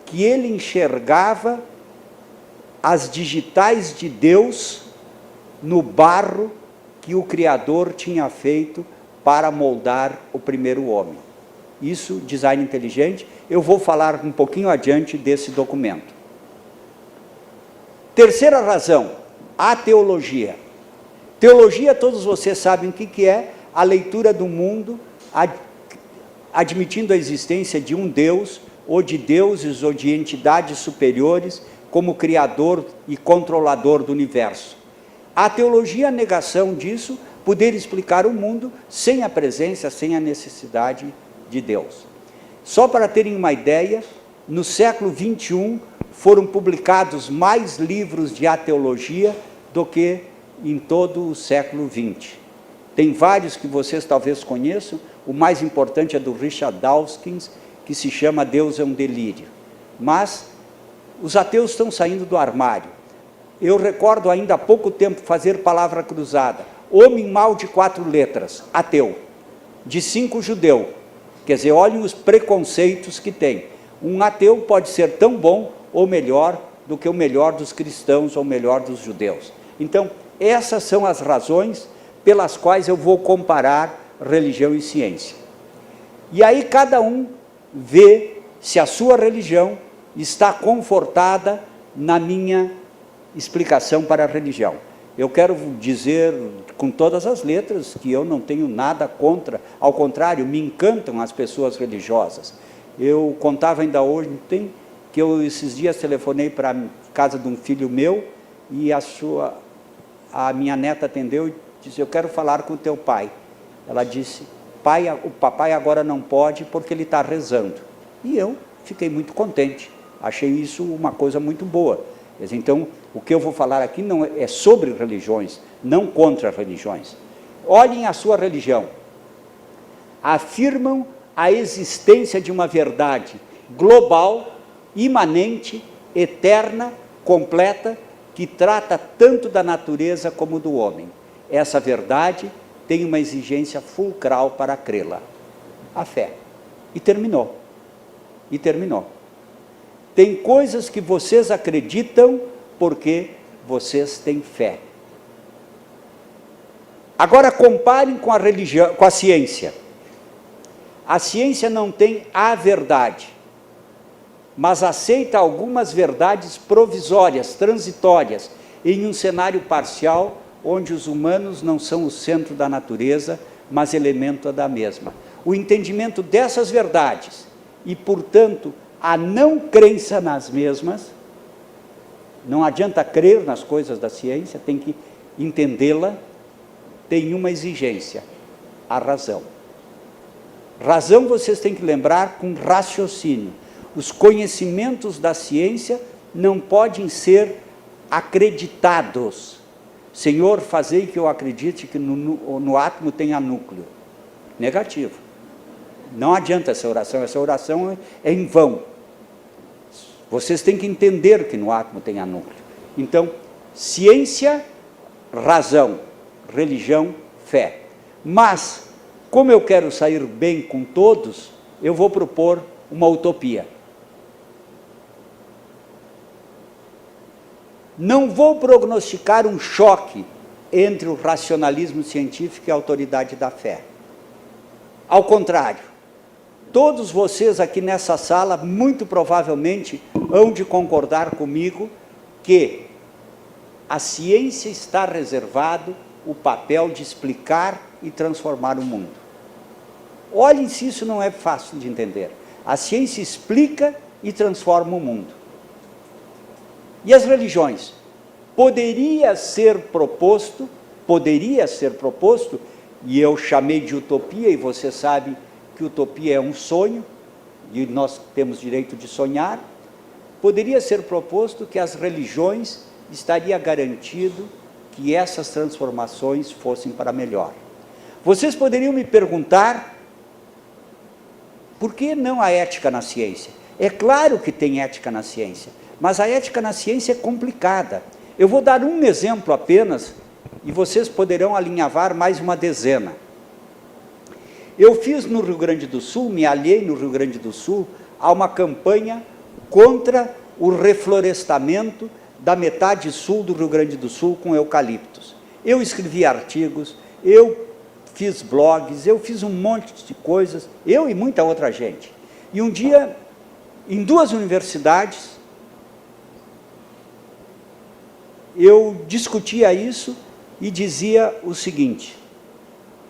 que ele enxergava as digitais de Deus no barro que o Criador tinha feito para moldar o primeiro homem. Isso, design inteligente, eu vou falar um pouquinho adiante desse documento. Terceira razão, a teologia. Teologia, todos vocês sabem o que é: a leitura do mundo, admitindo a existência de um Deus, ou de deuses, ou de entidades superiores, como criador e controlador do universo. A teologia é a negação disso, poder explicar o mundo sem a presença, sem a necessidade de Deus. Só para terem uma ideia, no século XXI foram publicados mais livros de ateologia do que em todo o século XX. Tem vários que vocês talvez conheçam, o mais importante é do Richard Dawkins, que se chama Deus é um Delírio. Mas os ateus estão saindo do armário. Eu recordo ainda há pouco tempo fazer palavra cruzada. Homem mau de 4 letras, ateu. De 5, judeu. Quer dizer, olhem os preconceitos que tem. Um ateu pode ser tão bom ou melhor do que o melhor dos cristãos ou o melhor dos judeus. Então, essas são as razões pelas quais eu vou comparar religião e ciência. E aí cada um vê se a sua religião está confortada na minha explicação para a religião. Eu quero dizer com todas as letras que eu não tenho nada contra, ao contrário, me encantam as pessoas religiosas. Eu contava ainda hoje que eu esses dias telefonei para a casa de um filho meu e a minha neta atendeu e disse: eu quero falar com o teu pai. Ela disse: pai, o papai agora não pode porque ele está rezando. E eu fiquei muito contente, achei isso uma coisa muito boa. Então, o que eu vou falar aqui não é sobre religiões, não contra religiões. Olhem a sua religião. Afirmam a existência de uma verdade global, imanente, eterna, completa, que trata tanto da natureza como do homem. Essa verdade tem uma exigência fulcral para crê-la: a fé. E terminou. E terminou. Tem coisas que vocês acreditam porque vocês têm fé. Agora comparem com a religião, com a ciência. A ciência não tem a verdade, mas aceita algumas verdades provisórias, transitórias, em um cenário parcial, onde os humanos não são o centro da natureza, mas elemento da mesma. O entendimento dessas verdades, e, portanto, a não crença nas mesmas, não adianta crer nas coisas da ciência, tem que entendê-la, tem uma exigência: a razão. Razão vocês têm que lembrar com raciocínio. Os conhecimentos da ciência não podem ser acreditados. Senhor, fazei que eu acredite que no átomo tenha núcleo. Negativo. Não adianta essa oração é em vão. Vocês têm que entender que no átomo tenha núcleo. Então, ciência, razão, religião, fé. Mas Como eu quero sair bem com todos, eu vou propor uma utopia. Não vou prognosticar um choque entre o racionalismo científico e a autoridade da fé. Ao contrário, todos vocês aqui nessa sala, muito provavelmente, hão de concordar comigo que a ciência está reservado o papel de explicar e transformar o mundo. Olhem se isso não é fácil de entender. A ciência explica e transforma o mundo. E as religiões? Poderia ser proposto, e eu chamei de utopia, e você sabe que utopia é um sonho, e nós temos direito de sonhar, poderia ser proposto que as religiões estaria garantido que essas transformações fossem para melhor. Vocês poderiam me perguntar, por que não a ética na ciência? É claro que tem ética na ciência, mas a ética na ciência é complicada. Eu vou dar um exemplo apenas, e vocês poderão alinhavar mais uma dezena. Eu fiz no Rio Grande do Sul, me aliei no Rio Grande do Sul, a uma campanha contra o reflorestamento da metade sul do Rio Grande do Sul com eucaliptos. Eu escrevi artigos, eu fiz blogs, eu fiz um monte de coisas, eu e muita outra gente. E um dia, em 2 universidades, eu discutia isso e dizia o seguinte: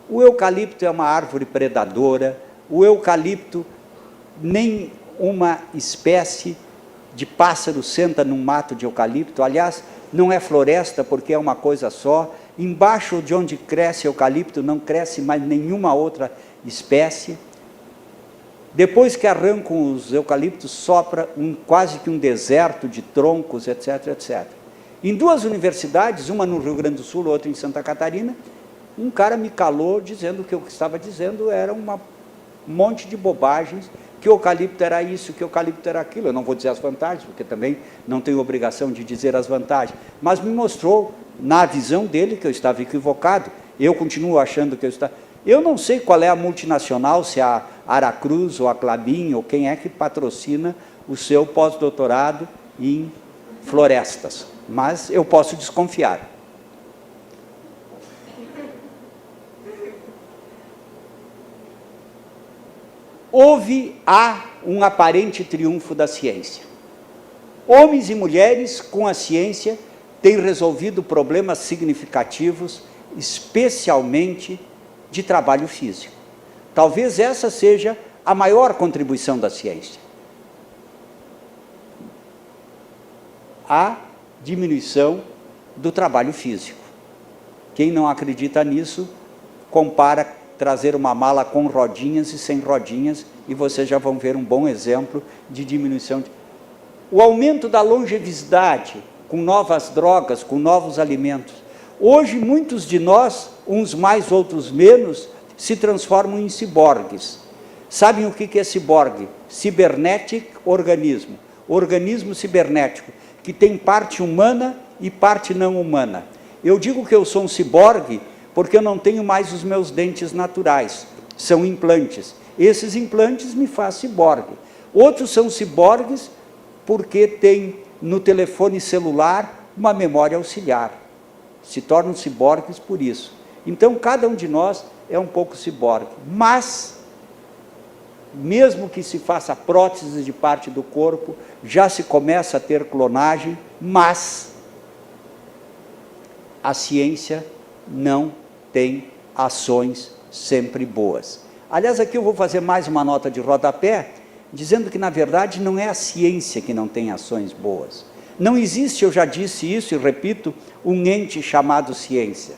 o eucalipto é uma árvore predadora, o eucalipto, nem uma espécie de pássaro senta num mato de eucalipto, aliás, não é floresta porque é uma coisa só, embaixo de onde cresce eucalipto não cresce mais nenhuma outra espécie. Depois que arrancam os eucaliptos, sopra quase que um deserto de troncos, etc, etc. Em 2 universidades, uma no Rio Grande do Sul, outra em Santa Catarina, um cara me calou dizendo que o que estava dizendo era um monte de bobagens, que o eucalipto era isso, que o eucalipto era aquilo. Eu não vou dizer as vantagens, porque também não tenho obrigação de dizer as vantagens, mas me mostrou, na visão dele, que eu estava equivocado. Eu continuo achando que eu estava... Eu não sei qual é a multinacional, se é a Aracruz ou a Klabin, ou quem é que patrocina o seu pós-doutorado em florestas, mas eu posso desconfiar. Há um aparente triunfo da ciência. Homens e mulheres com a ciência têm resolvido problemas significativos, especialmente de trabalho físico. Talvez essa seja a maior contribuição da ciência. A diminuição do trabalho físico. Quem não acredita nisso, compara trazer uma mala com rodinhas e sem rodinhas, e vocês já vão ver um bom exemplo de diminuição. O aumento da longevidade, com novas drogas, com novos alimentos. Hoje, muitos de nós, uns mais, outros menos, se transformam em ciborgues. Sabem o que é ciborgue? Cybernetic organismo. Organismo cibernético, que tem parte humana e parte não humana. Eu digo que eu sou um ciborgue porque eu não tenho mais os meus dentes naturais, são implantes. Esses implantes me fazem ciborgue. Outros são ciborgues porque têm no telefone celular uma memória auxiliar. Se tornam ciborgues por isso. Então, cada um de nós é um pouco ciborgue. Mas, mesmo que se faça prótese de parte do corpo, já se começa a ter clonagem, mas a ciência não tem ações sempre boas. Aliás, aqui eu vou fazer mais uma nota de rodapé, dizendo que, na verdade, não é a ciência que não tem ações boas. Não existe, eu já disse isso e repito, um ente chamado ciência.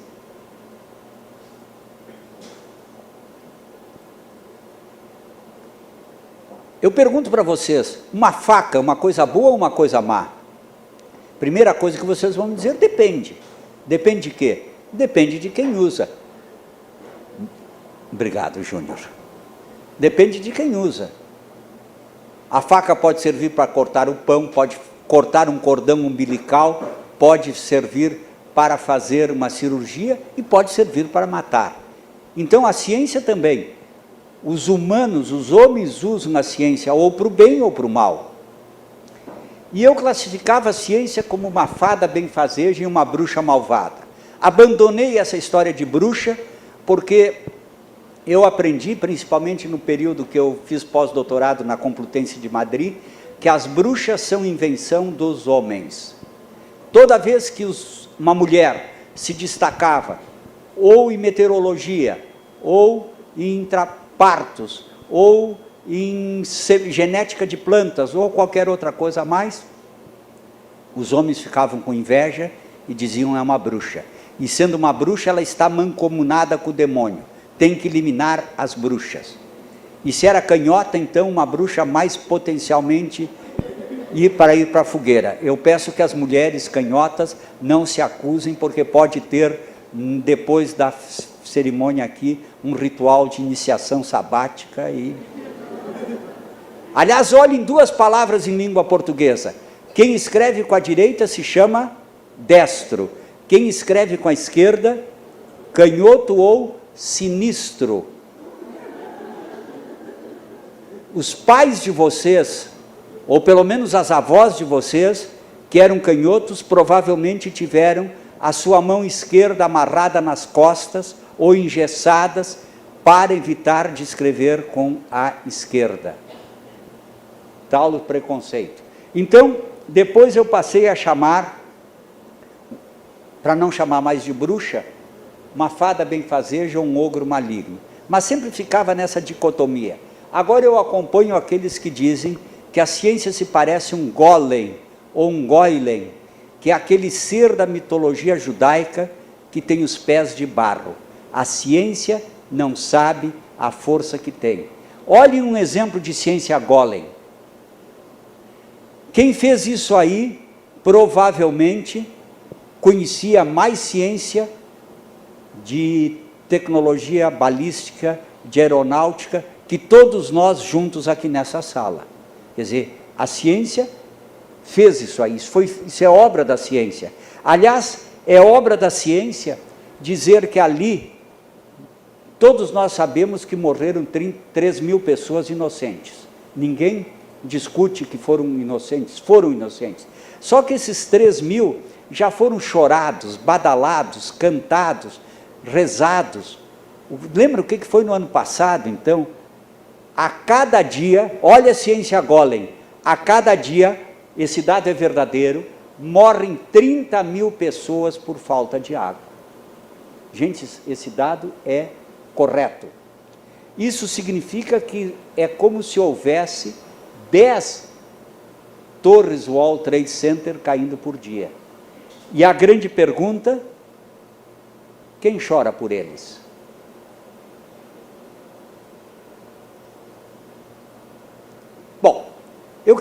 Eu pergunto para vocês, uma faca é uma coisa boa ou uma coisa má? Primeira coisa que vocês vão dizer, depende. Depende de quê? Depende de quem usa. Obrigado, Júnior. Depende de quem usa. A faca pode servir para cortar o pão, pode cortar um cordão umbilical, pode servir para fazer uma cirurgia e pode servir para matar. Então, a ciência também. Os humanos, os homens usam a ciência ou para o bem ou para o mal. E eu classificava a ciência como uma fada benfazeja e uma bruxa malvada. Abandonei essa história de bruxa, porque eu aprendi, principalmente no período que eu fiz pós-doutorado na Complutense de Madrid, que as bruxas são invenção dos homens. Toda vez que uma mulher se destacava, ou em meteorologia, ou em partos, ou em genética de plantas, ou qualquer outra coisa a mais, os homens ficavam com inveja e diziam: é uma bruxa. E sendo uma bruxa, ela está mancomunada com o demônio, tem que eliminar as bruxas. E se era canhota, então uma bruxa mais potencialmente ir para a fogueira. Eu peço que as mulheres canhotas não se acusem, porque pode ter, depois da cerimônia aqui, um ritual de iniciação sabática. Aliás, olhem duas palavras em língua portuguesa. Quem escreve com a direita se chama destro. Quem escreve com a esquerda, canhoto ou sinistro. Os pais de vocês, ou pelo menos as avós de vocês, que eram canhotos, provavelmente tiveram a sua mão esquerda amarrada nas costas ou engessadas para evitar de escrever com a esquerda. Tal o preconceito. Então, depois eu passei a chamar, para não chamar mais de bruxa, uma fada benfazeja ou um ogro maligno. Mas sempre ficava nessa dicotomia. Agora eu acompanho aqueles que dizem que a ciência se parece um golem ou um goylem, que é aquele ser da mitologia judaica que tem os pés de barro. A ciência não sabe a força que tem. Olhem um exemplo de ciência golem. Quem fez isso aí, provavelmente, conhecia mais ciência de tecnologia balística, de aeronáutica, que todos nós juntos aqui nessa sala. Quer dizer, a ciência fez isso aí, isso é obra da ciência. Aliás, é obra da ciência dizer que ali, todos nós sabemos que morreram 3 mil pessoas inocentes. Ninguém discute que foram inocentes. Só que esses 3 mil já foram chorados, badalados, cantados, rezados. Lembra o que foi no ano passado, então? A cada dia, olha a ciência golem, a cada dia, esse dado é verdadeiro, morrem 30 mil pessoas por falta de água. Gente, esse dado é correto. Isso significa que é como se houvesse 10 torres World Trade Center caindo por dia. E a grande pergunta: quem chora por eles? Bom, eu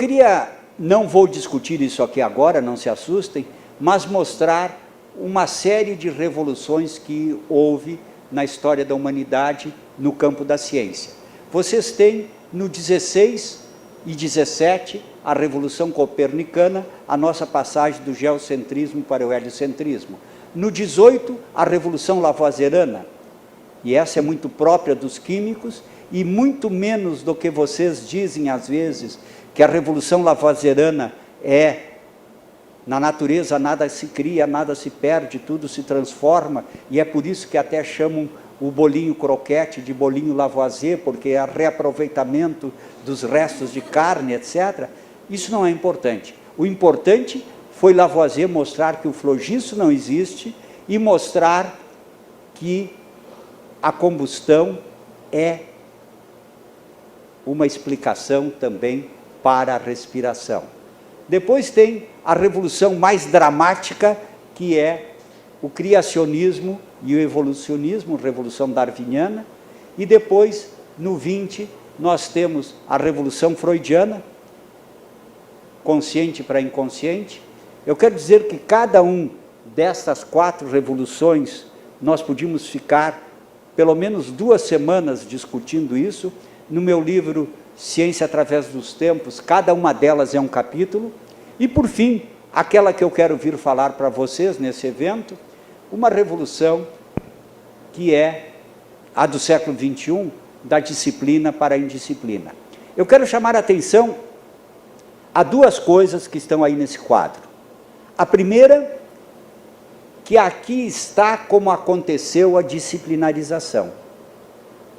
não vou discutir isso aqui agora, não se assustem, mas mostrar uma série de revoluções que houve na história da humanidade no campo da ciência. Vocês têm no 16 e 17 a Revolução Copernicana, a nossa passagem do geocentrismo para o heliocentrismo. No 18, a Revolução Lavoisieriana, e essa é muito própria dos químicos, e muito menos do que vocês dizem às vezes, que a Revolução Lavoisieriana é, na natureza nada se cria, nada se perde, tudo se transforma, e é por isso que até chamam o bolinho croquete de bolinho Lavoisier, porque é reaproveitamento dos restos de carne, etc. Isso não é importante. O importante foi Lavoisier mostrar que o flogisto não existe e mostrar que a combustão é uma explicação também para a respiração. Depois tem a revolução mais dramática, que é o criacionismo e o evolucionismo, revolução darwiniana, e depois, no 20, nós temos a revolução freudiana, consciente para inconsciente. Eu quero dizer que cada um destas 4 revoluções, nós podíamos ficar pelo menos 2 semanas discutindo isso. No meu livro Ciência através dos Tempos, cada uma delas é um capítulo. E, por fim, aquela que eu quero vir falar para vocês nesse evento, uma revolução que é a do século XXI, da disciplina para a indisciplina. Eu quero chamar a atenção a duas coisas que estão aí nesse quadro. A primeira, que aqui está como aconteceu a disciplinarização.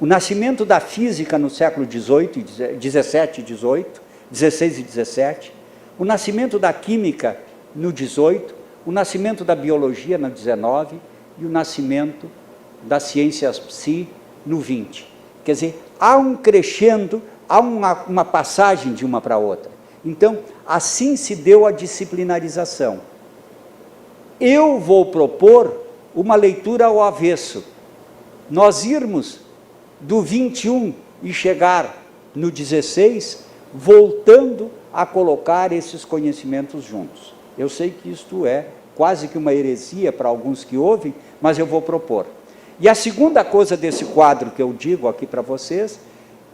O nascimento da física no século XVIII, XVII e XVIII, XVI e XVII, o nascimento da química no XVIII, o nascimento da biologia no XIX e o nascimento das ciências psi no XX. Quer dizer, há um crescendo, há uma passagem de uma para outra. Então, assim se deu a disciplinarização. Eu vou propor uma leitura ao avesso. Nós irmos do 21 e chegar no 16, voltando a colocar esses conhecimentos juntos. Eu sei que isto é quase que uma heresia para alguns que ouvem, mas eu vou propor. E a segunda coisa desse quadro que eu digo aqui para vocês,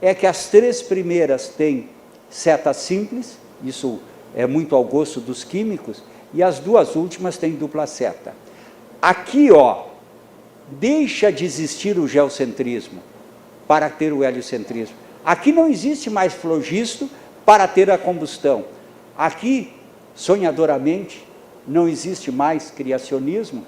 é que as três primeiras têm seta simples, isso é muito ao gosto dos químicos, e as duas últimas têm dupla seta. Aqui, ó, deixa de existir o geocentrismo para ter o heliocentrismo. Aqui não existe mais flogisto para ter a combustão. Aqui, sonhadoramente, não existe mais criacionismo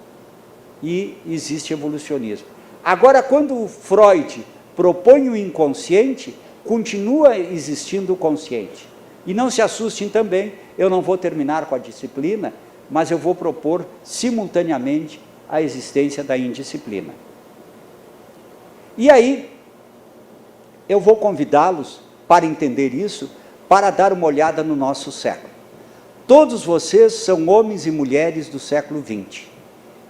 e existe evolucionismo. Agora, quando Freud propõe o inconsciente, continua existindo o consciente. E não se assustem também, eu não vou terminar com a disciplina, mas eu vou propor simultaneamente a existência da indisciplina. E aí, eu vou convidá-los, para entender isso, para dar uma olhada no nosso século. Todos vocês são homens e mulheres do século XX.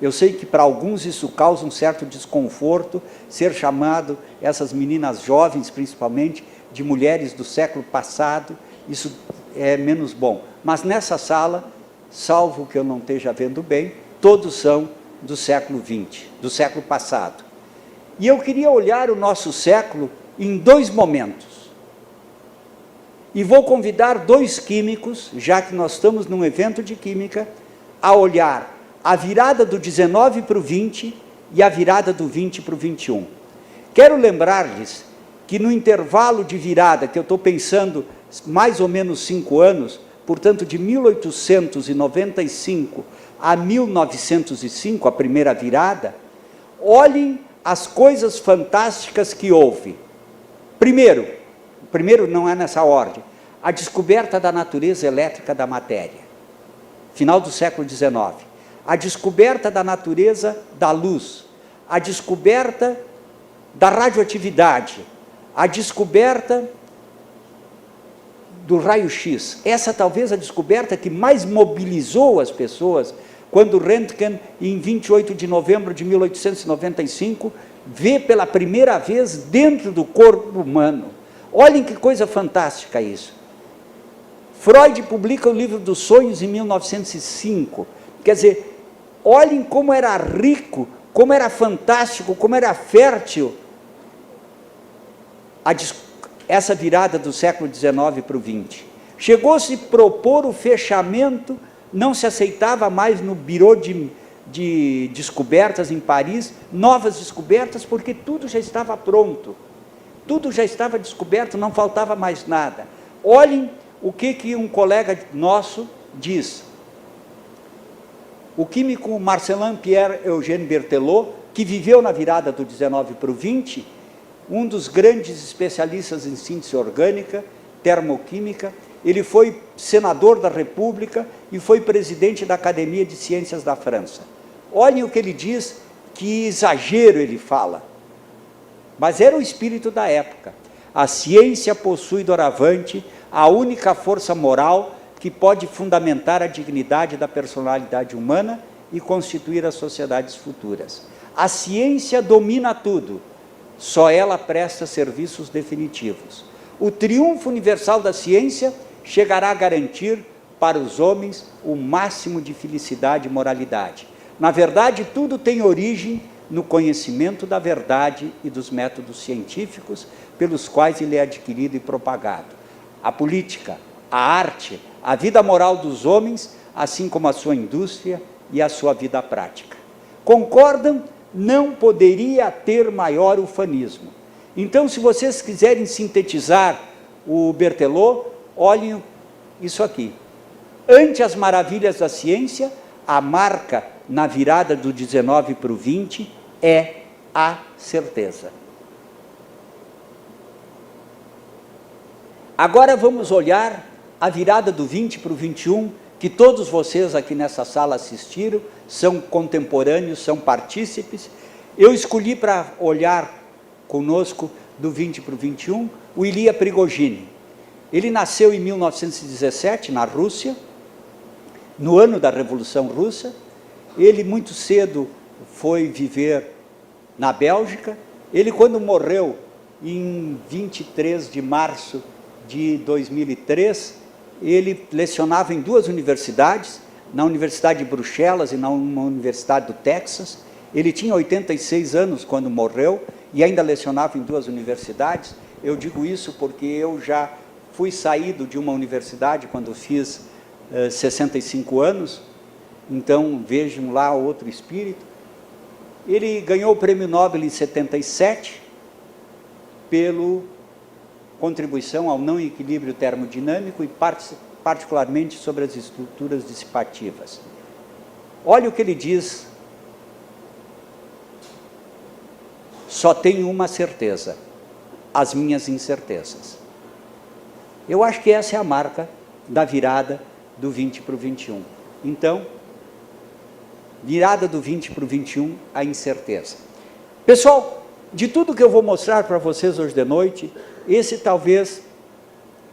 Eu sei que para alguns isso causa um certo desconforto, ser chamado, essas meninas jovens principalmente, de mulheres do século passado, isso é menos bom. Mas nessa sala, salvo que eu não esteja vendo bem, todos são do século XX, do século passado. E eu queria olhar o nosso século em dois momentos. E vou convidar dois químicos, já que nós estamos num evento de química, a olhar a virada do 19 para o 20 e a virada do 20 para o 21. Quero lembrar-lhes que no intervalo de virada, que eu estou pensando mais ou menos 5 anos, portanto de 1895 a 1905, a primeira virada, olhem as coisas fantásticas que houve. Primeiro não é nessa ordem, a descoberta da natureza elétrica da matéria, final do século XIX. A descoberta da natureza da luz, a descoberta da radioatividade, a descoberta do raio-x. Essa talvez a descoberta que mais mobilizou as pessoas, quando Röntgen, em 28 de novembro de 1895, vê pela primeira vez dentro do corpo humano. Olhem que coisa fantástica isso. Freud publica o livro dos sonhos em 1905. Quer dizer, olhem como era rico, como era fantástico, como era fértil essa virada do século XIX para o XX. Chegou-se a propor o fechamento, não se aceitava mais no Bureau de Descobertas em Paris, novas descobertas, porque tudo já estava pronto. Tudo já estava descoberto, não faltava mais nada. Olhem o que um colega nosso diz. O químico Marcelin Pierre Eugène Berthelot, que viveu na virada do 19 para o 20, um dos grandes especialistas em síntese orgânica, termoquímica, ele foi senador da República e foi presidente da Academia de Ciências da França. Olhem o que ele diz, que exagero ele fala. Mas era o espírito da época. A ciência possui doravante a única força moral que pode fundamentar a dignidade da personalidade humana e constituir as sociedades futuras. A ciência domina tudo, só ela presta serviços definitivos. O triunfo universal da ciência chegará a garantir para os homens o máximo de felicidade e moralidade. Na verdade, tudo tem origem no conhecimento da verdade e dos métodos científicos pelos quais ele é adquirido e propagado. A política, a arte, a vida moral dos homens, assim como a sua indústria e a sua vida prática. Concordam não poderia ter maior ufanismo. Então, se vocês quiserem sintetizar o Berthelot, olhem isso aqui. Ante as maravilhas da ciência, a marca na virada do 19 para o 20 é a certeza. Agora vamos olhar a virada do 20 para o 21, que todos vocês aqui nessa sala assistiram, são contemporâneos, são partícipes. Eu escolhi para olhar conosco do 20 para o 21, o Ilya Prigogine. Ele nasceu em 1917, na Rússia, no ano da Revolução Russa. Ele muito cedo foi viver na Bélgica. Ele, quando morreu em 23 de março de 2003, ele lecionava em duas universidades, na Universidade de Bruxelas e na Universidade do Texas. Ele tinha 86 anos quando morreu e ainda lecionava em duas universidades. Eu digo isso porque eu já fui saído de uma universidade quando fiz 65 anos, então vejam lá outro espírito. Ele ganhou o Prêmio Nobel em 77 pela contribuição ao não equilíbrio termodinâmico e particularmente sobre as estruturas dissipativas. Olha o que ele diz: só tenho uma certeza, as minhas incertezas. Eu acho que essa é a marca da virada do 20 para o 21. Então, virada do 20 para o 21, a incerteza. Pessoal, de tudo que eu vou mostrar para vocês hoje de noite, esse talvez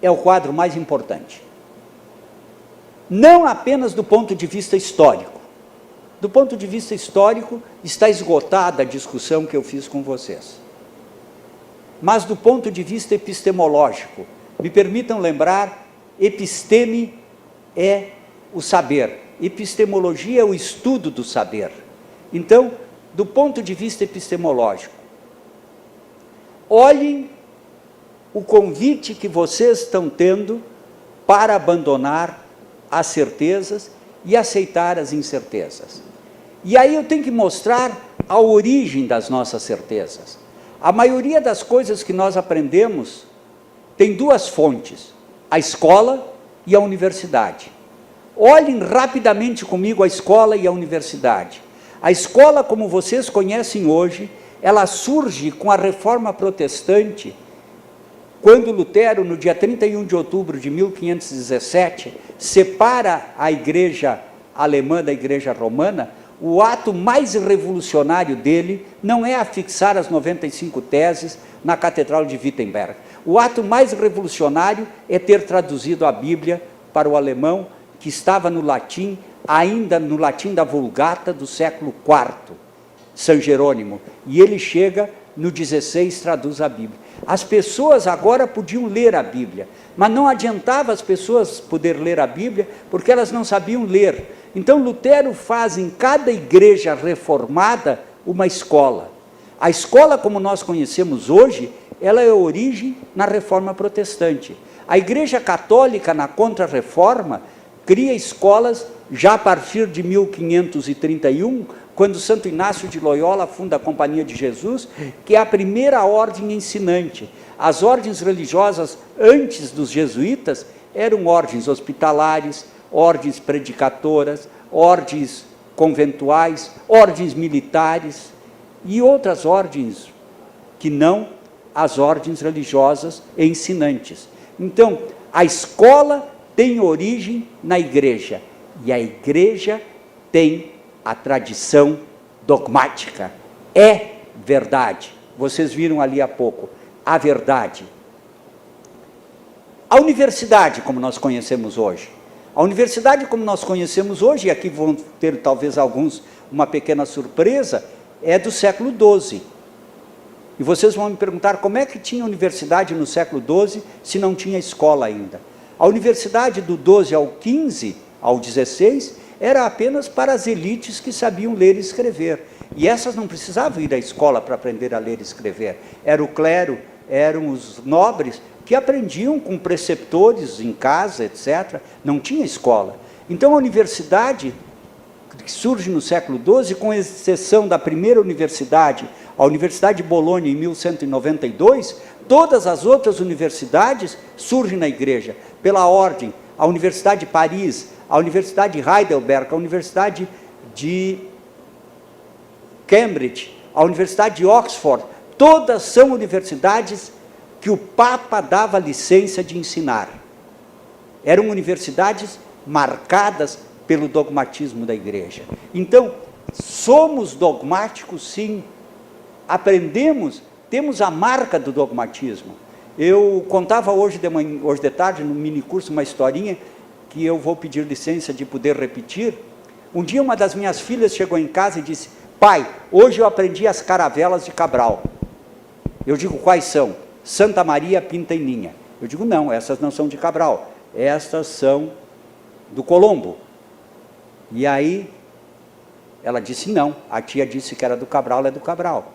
é o quadro mais importante. Não apenas do ponto de vista histórico. Do ponto de vista histórico, está esgotada a discussão que eu fiz com vocês. Mas do ponto de vista epistemológico, me permitam lembrar, episteme é o saber, epistemologia é o estudo do saber. Então, do ponto de vista epistemológico, olhem o convite que vocês estão tendo para abandonar as certezas e aceitar as incertezas. E aí eu tenho que mostrar a origem das nossas certezas. A maioria das coisas que nós aprendemos tem duas fontes, a escola e a universidade. Olhem rapidamente comigo a escola e a universidade. A escola, como vocês conhecem hoje, ela surge com a Reforma Protestante, quando Lutero, no dia 31 de outubro de 1517, separa a igreja alemã da igreja romana. O ato mais revolucionário dele não é afixar as 95 teses na Catedral de Wittenberg. O ato mais revolucionário é ter traduzido a Bíblia para o alemão, que estava no latim, ainda no latim da Vulgata do século IV, São Jerônimo. E ele chega no 16, traduz a Bíblia. As pessoas agora podiam ler a Bíblia, mas não adiantava as pessoas poder ler a Bíblia, porque elas não sabiam ler. Então Lutero faz em cada igreja reformada uma escola. A escola, como nós conhecemos hoje, ela é a origem na Reforma Protestante. A Igreja Católica, na Contra-Reforma, cria escolas já a partir de 1531, quando Santo Inácio de Loyola funda a Companhia de Jesus, que é a primeira ordem ensinante. As ordens religiosas antes dos jesuítas eram ordens hospitalares, ordens predicatoras, ordens conventuais, ordens militares e outras ordens que não as ordens religiosas ensinantes. Então, a escola tem origem na igreja, e a igreja tem a tradição dogmática. É verdade. Vocês viram ali há pouco, a verdade. A universidade, como nós conhecemos hoje. A universidade, como nós conhecemos hoje, e aqui vão ter talvez alguns uma pequena surpresa, é do século XII. E vocês vão me perguntar como é que tinha universidade no século XII se não tinha escola ainda. A universidade do XII ao XV, ao XVI, era apenas para as elites que sabiam ler e escrever. E essas não precisavam ir à escola para aprender a ler e escrever. Era o clero, eram os nobres que aprendiam com preceptores em casa, etc. Não tinha escola. Então a universidade que surge no século XII, com exceção da primeira universidade, a Universidade de Bolonha, em 1192, todas as outras universidades surgem na igreja, pela ordem. A Universidade de Paris, a Universidade de Heidelberg, a Universidade de Cambridge, a Universidade de Oxford, todas são universidades que o Papa dava licença de ensinar. Eram universidades marcadas pelo dogmatismo da igreja. Então, somos dogmáticos, sim, aprendemos, temos a marca do dogmatismo. Eu contava hoje de tarde, no minicurso, uma historinha que eu vou pedir licença de poder repetir. Um dia uma das minhas filhas chegou em casa e disse: pai, hoje eu aprendi as caravelas de Cabral. Eu digo, quais são? Santa Maria, Pinta e Ninha. Eu digo, não, essas não são de Cabral, estas são do Colombo. E aí ela disse, não, a tia disse que era do Cabral, é do Cabral.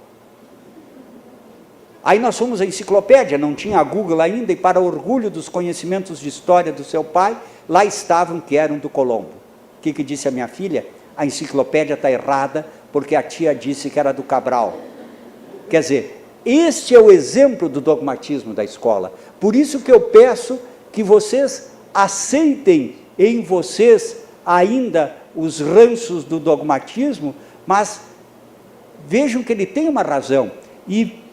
Aí nós fomos à enciclopédia, não tinha a Google ainda, e para orgulho dos conhecimentos de história do seu pai, lá estavam que eram do Colombo. O que disse a minha filha? A enciclopédia está errada, porque a tia disse que era do Cabral. Quer dizer, este é o exemplo do dogmatismo da escola. Por isso que eu peço que vocês aceitem em vocês ainda os ranços do dogmatismo, mas vejam que ele tem uma razão e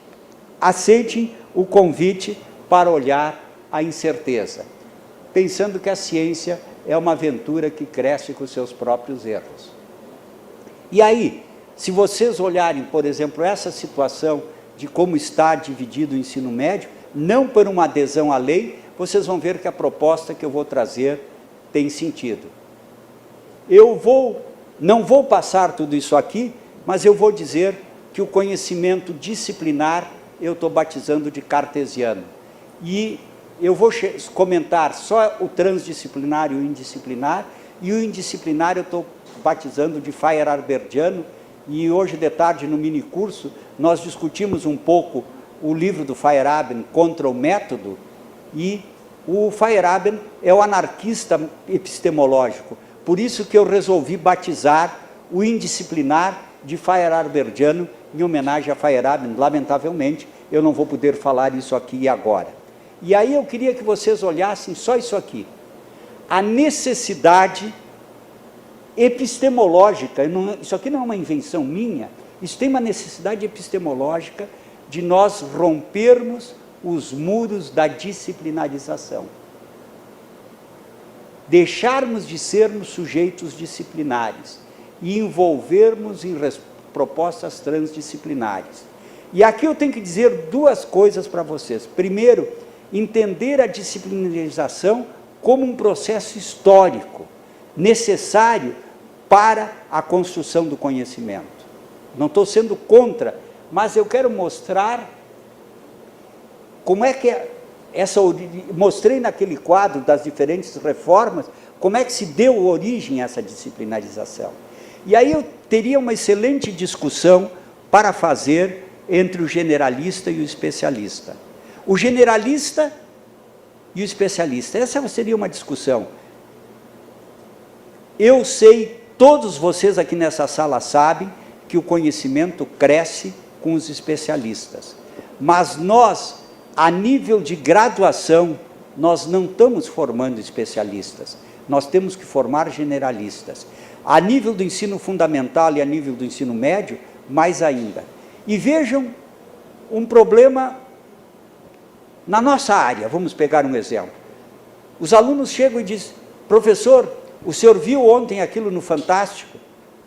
aceitem o convite para olhar a incerteza, pensando que a ciência é uma aventura que cresce com seus próprios erros. E aí, se vocês olharem, por exemplo, essa situação de como está dividido o ensino médio, não por uma adesão à lei, vocês vão ver que a proposta que eu vou trazer tem sentido. Não vou passar tudo isso aqui, mas eu vou dizer que o conhecimento disciplinar eu estou batizando de cartesiano. E eu vou comentar só o transdisciplinar e o indisciplinar, e o indisciplinar eu estou batizando de Feyerabend. E hoje de tarde, no minicurso, nós discutimos um pouco o livro do Feyerabend, Contra o Método, e o Feyerabend é o anarquista epistemológico. Por isso que eu resolvi batizar o indisciplinar de Feyerabendiano, em homenagem a Feyerabend. Lamentavelmente, eu não vou poder falar isso aqui e agora. E aí eu queria que vocês olhassem só isso aqui. A necessidade epistemológica, isso aqui não é uma invenção minha, isso tem uma necessidade epistemológica de nós rompermos os muros da disciplinarização. Deixarmos de sermos sujeitos disciplinares e envolvermos em propostas transdisciplinares. E aqui eu tenho que dizer duas coisas para vocês. Primeiro, entender a disciplinarização como um processo histórico, necessário para a construção do conhecimento. Não estou sendo contra, mas eu quero mostrar como é que mostrei naquele quadro das diferentes reformas, como é que se deu origem a essa disciplinarização. E aí eu teria uma excelente discussão para fazer entre o generalista e o especialista. O generalista e o especialista, essa seria uma discussão. Eu sei, todos vocês aqui nessa sala sabem, que o conhecimento cresce com os especialistas. Mas nós, a nível de graduação, nós não estamos formando especialistas, nós temos que formar generalistas. A nível do ensino fundamental e a nível do ensino médio, mais ainda. E vejam um problema na nossa área, vamos pegar um exemplo. Os alunos chegam e dizem, professor, o senhor viu ontem aquilo no Fantástico?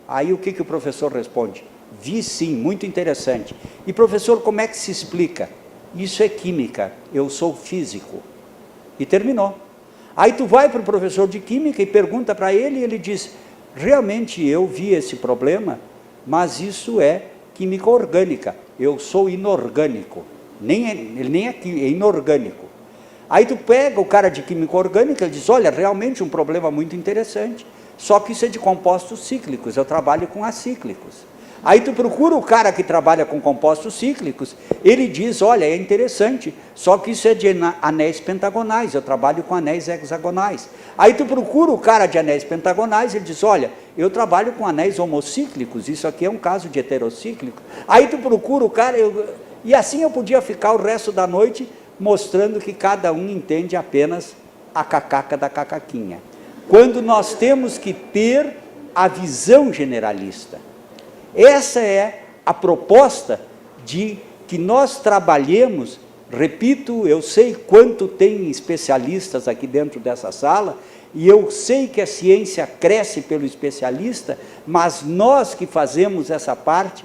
Aí o que o professor responde? Vi sim, muito interessante. E professor, como é que se explica? Isso é química, eu sou físico. E terminou. Aí tu vai para o professor de química e pergunta para ele, e ele diz, realmente eu vi esse problema, mas isso é química orgânica, eu sou inorgânico. Ele nem é inorgânico. Aí tu pega o cara de química orgânica e diz, olha, realmente um problema muito interessante, só que isso é de compostos cíclicos, eu trabalho com acíclicos. Aí tu procura o cara que trabalha com compostos cíclicos, ele diz, olha, é interessante, só que isso é de anéis pentagonais, eu trabalho com anéis hexagonais. Aí tu procura o cara de anéis pentagonais, ele diz, olha, eu trabalho com anéis homocíclicos, isso aqui é um caso de heterocíclico. Aí tu procura o cara, e assim eu podia ficar o resto da noite mostrando que cada um entende apenas a cacaca da cacaquinha. Quando nós temos que ter a visão generalista. Essa é a proposta de que nós trabalhemos, repito, eu sei quanto tem especialistas aqui dentro dessa sala, e eu sei que a ciência cresce pelo especialista, mas nós que fazemos essa parte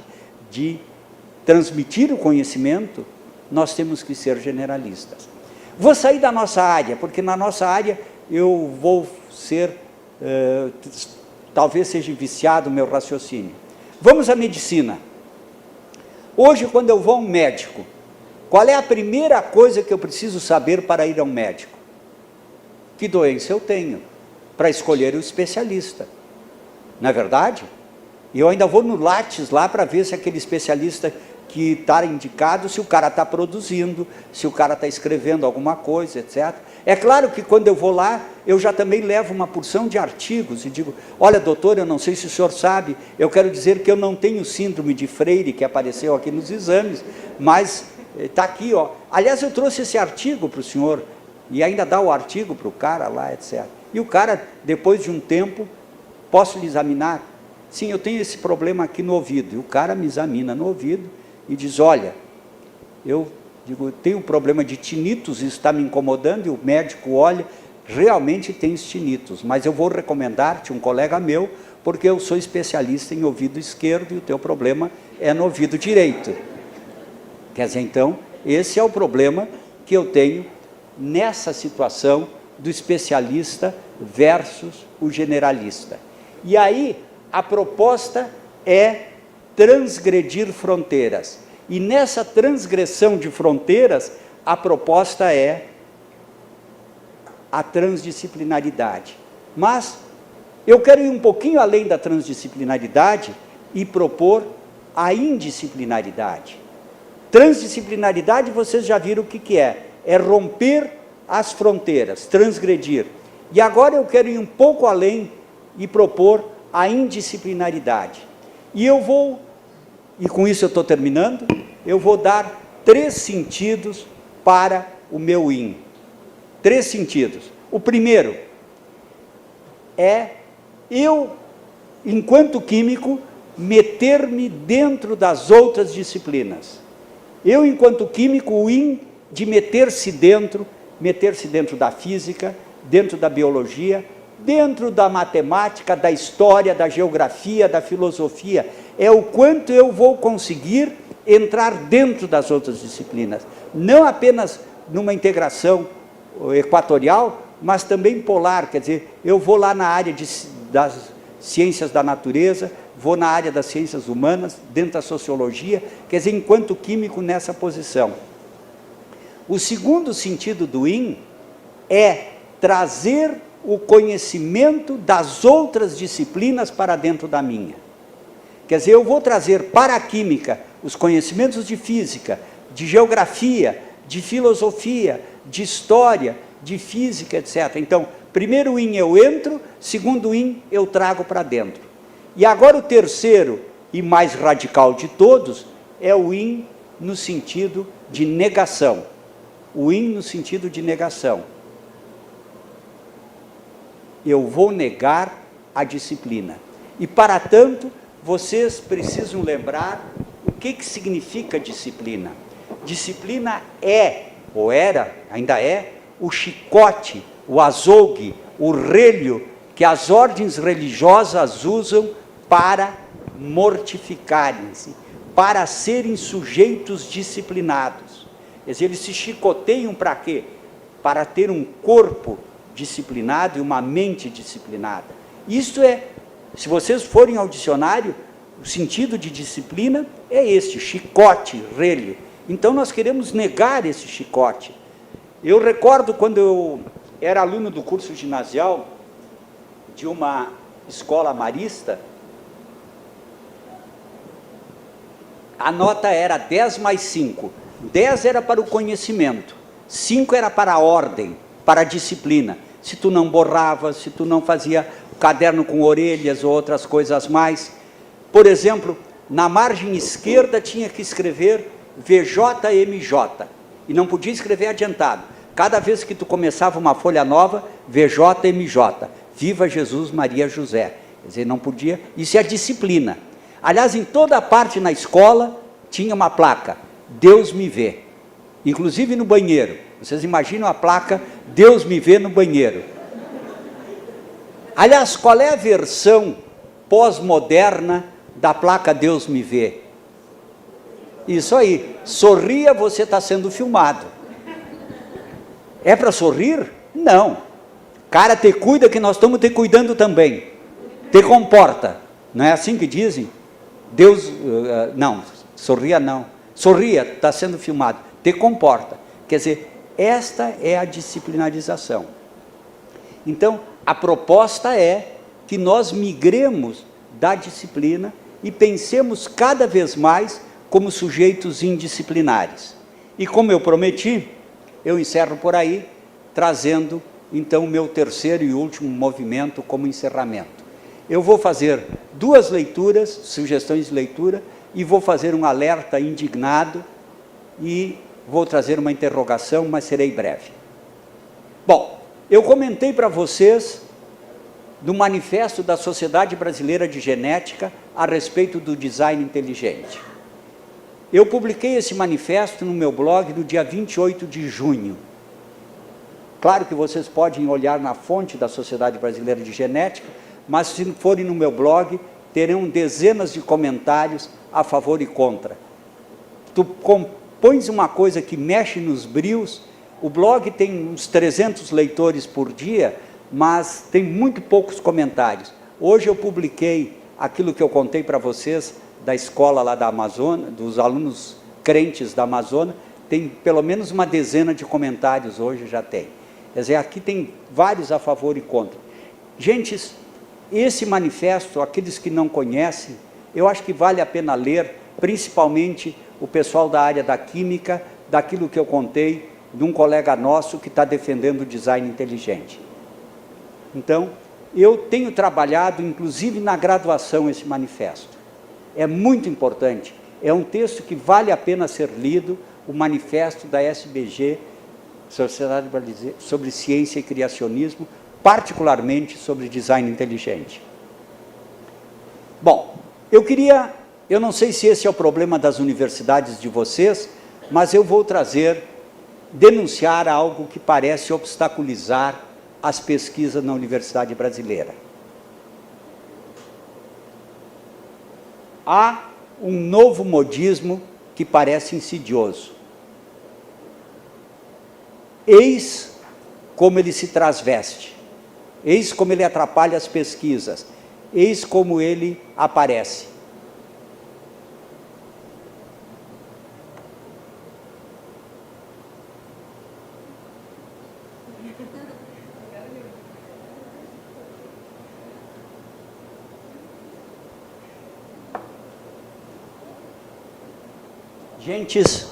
de transmitir o conhecimento, nós temos que ser generalistas. Vou sair da nossa área, porque na nossa área eu vou ser, talvez seja viciado o meu raciocínio. Vamos à medicina. Hoje, quando eu vou a um médico, qual é a primeira coisa que eu preciso saber para ir a um médico? Que doença eu tenho, para escolher o especialista. Não é verdade? E eu ainda vou no Lattes lá para ver se aquele especialista que está indicado, se o cara está produzindo, se o cara está escrevendo alguma coisa, etc. É claro que quando eu vou lá, eu já também levo uma porção de artigos e digo, olha doutor, eu não sei se o senhor sabe, eu quero dizer que eu não tenho síndrome de Freire, que apareceu aqui nos exames, mas está aqui, ó. Aliás, eu trouxe esse artigo para o senhor, e ainda dá o artigo para o cara lá, etc. E o cara, depois de um tempo, posso lhe examinar? Sim, eu tenho esse problema aqui no ouvido. E o cara me examina no ouvido, e diz, olha, eu tenho um problema de tinnitus, isso está me incomodando, e o médico olha, realmente tem tinnitus, mas eu vou recomendar-te um colega meu, porque eu sou especialista em ouvido esquerdo, e o teu problema é no ouvido direito. Quer dizer, então, esse é o problema que eu tenho nessa situação do especialista versus o generalista. E aí, a proposta é transgredir fronteiras. E nessa transgressão de fronteiras, a proposta é a transdisciplinaridade. Mas eu quero ir um pouquinho além da transdisciplinaridade e propor a indisciplinaridade. Transdisciplinaridade, vocês já viram o que é. É romper as fronteiras, transgredir. E agora eu quero ir um pouco além e propor a indisciplinaridade. E eu vou, e com isso eu estou terminando, eu vou dar 3 sentidos para o meu yin. 3 sentidos. O primeiro é eu, enquanto químico, meter-me dentro das outras disciplinas. Eu, enquanto químico, o yin de meter-se dentro da física, dentro da biologia, dentro da matemática, da história, da geografia, da filosofia, é o quanto eu vou conseguir entrar dentro das outras disciplinas, não apenas numa integração equatorial, mas também polar, quer dizer, eu vou lá na área das ciências da natureza, vou na área das ciências humanas, dentro da sociologia, quer dizer, enquanto químico nessa posição. O segundo sentido do yin é trazer o conhecimento das outras disciplinas para dentro da minha. Quer dizer, eu vou trazer para a química os conhecimentos de física, de geografia, de filosofia, de história, de física, etc. Então, primeiro yin eu entro, segundo yin eu trago para dentro. E agora o terceiro e mais radical de todos é o yin no sentido de negação. O yin no sentido de negação. Eu vou negar a disciplina. E, para tanto, vocês precisam lembrar o que significa disciplina. Disciplina é, ou era, ainda é, o chicote, o azougue, o relho que as ordens religiosas usam para mortificarem-se, para serem sujeitos disciplinados. Quer dizer, eles se chicoteiam para quê? Para ter um corpo disciplinado e uma mente disciplinada. Isto é, se vocês forem ao dicionário, o sentido de disciplina é este, chicote, relho. Então nós queremos negar esse chicote. Eu recordo quando eu era aluno do curso ginasial de uma escola marista, a nota era 10 mais 5. 10 era para o conhecimento, 5 era para a ordem, para a disciplina. Se tu não borrava, se tu não fazia o caderno com orelhas ou outras coisas mais. Por exemplo, na margem esquerda tinha que escrever VJMJ, e não podia escrever adiantado. Cada vez que tu começava uma folha nova, VJMJ, Viva Jesus Maria José. Quer dizer, não podia, isso é a disciplina. Aliás, em toda a parte na escola, tinha uma placa, Deus me vê. Inclusive no banheiro. Vocês imaginam a placa, Deus me vê no banheiro. Aliás, qual é a versão pós-moderna da placa Deus me vê? Isso aí, sorria, você está sendo filmado. É para sorrir? Não. Cara, te cuida que nós estamos te cuidando também. Te comporta. Não é assim que dizem? Deus, não, sorria não. Sorria, está sendo filmado. Te comporta. Quer dizer, esta é a disciplinarização. Então, a proposta é que nós migremos da disciplina e pensemos cada vez mais como sujeitos indisciplinares. E como eu prometi, eu encerro por aí, trazendo então o meu terceiro e último movimento como encerramento. Eu vou fazer 2 leituras, sugestões de leitura, e vou fazer um alerta indignado e vou trazer uma interrogação, mas serei breve. Bom, eu comentei para vocês do manifesto da Sociedade Brasileira de Genética a respeito do design inteligente. Eu publiquei esse manifesto no meu blog no dia 28 de junho. Claro que vocês podem olhar na fonte da Sociedade Brasileira de Genética, mas se forem no meu blog, terão dezenas de comentários a favor e contra. Tu compões uma coisa que mexe nos brios, o blog tem uns 300 leitores por dia, mas tem muito poucos comentários. Hoje eu publiquei aquilo que eu contei para vocês, da escola lá da Amazônia, dos alunos crentes da Amazônia, tem pelo menos uma dezena de comentários hoje, já tem. Quer dizer, aqui tem vários a favor e contra. Gente, esse manifesto, aqueles que não conhecem, eu acho que vale a pena ler, principalmente o pessoal da área da química, daquilo que eu contei, de um colega nosso que está defendendo o design inteligente. Então, eu tenho trabalhado, inclusive na graduação, esse manifesto. É muito importante, é um texto que vale a pena ser lido, o manifesto da SBG, Sociedade Brasileira sobre Ciência e Criacionismo, particularmente sobre design inteligente. Bom, eu não sei se esse é o problema das universidades de vocês, mas eu vou denunciar algo que parece obstaculizar as pesquisas na universidade brasileira. Há um novo modismo que parece insidioso. Eis como ele se transveste, eis como ele atrapalha as pesquisas, eis como ele aparece. Gentes,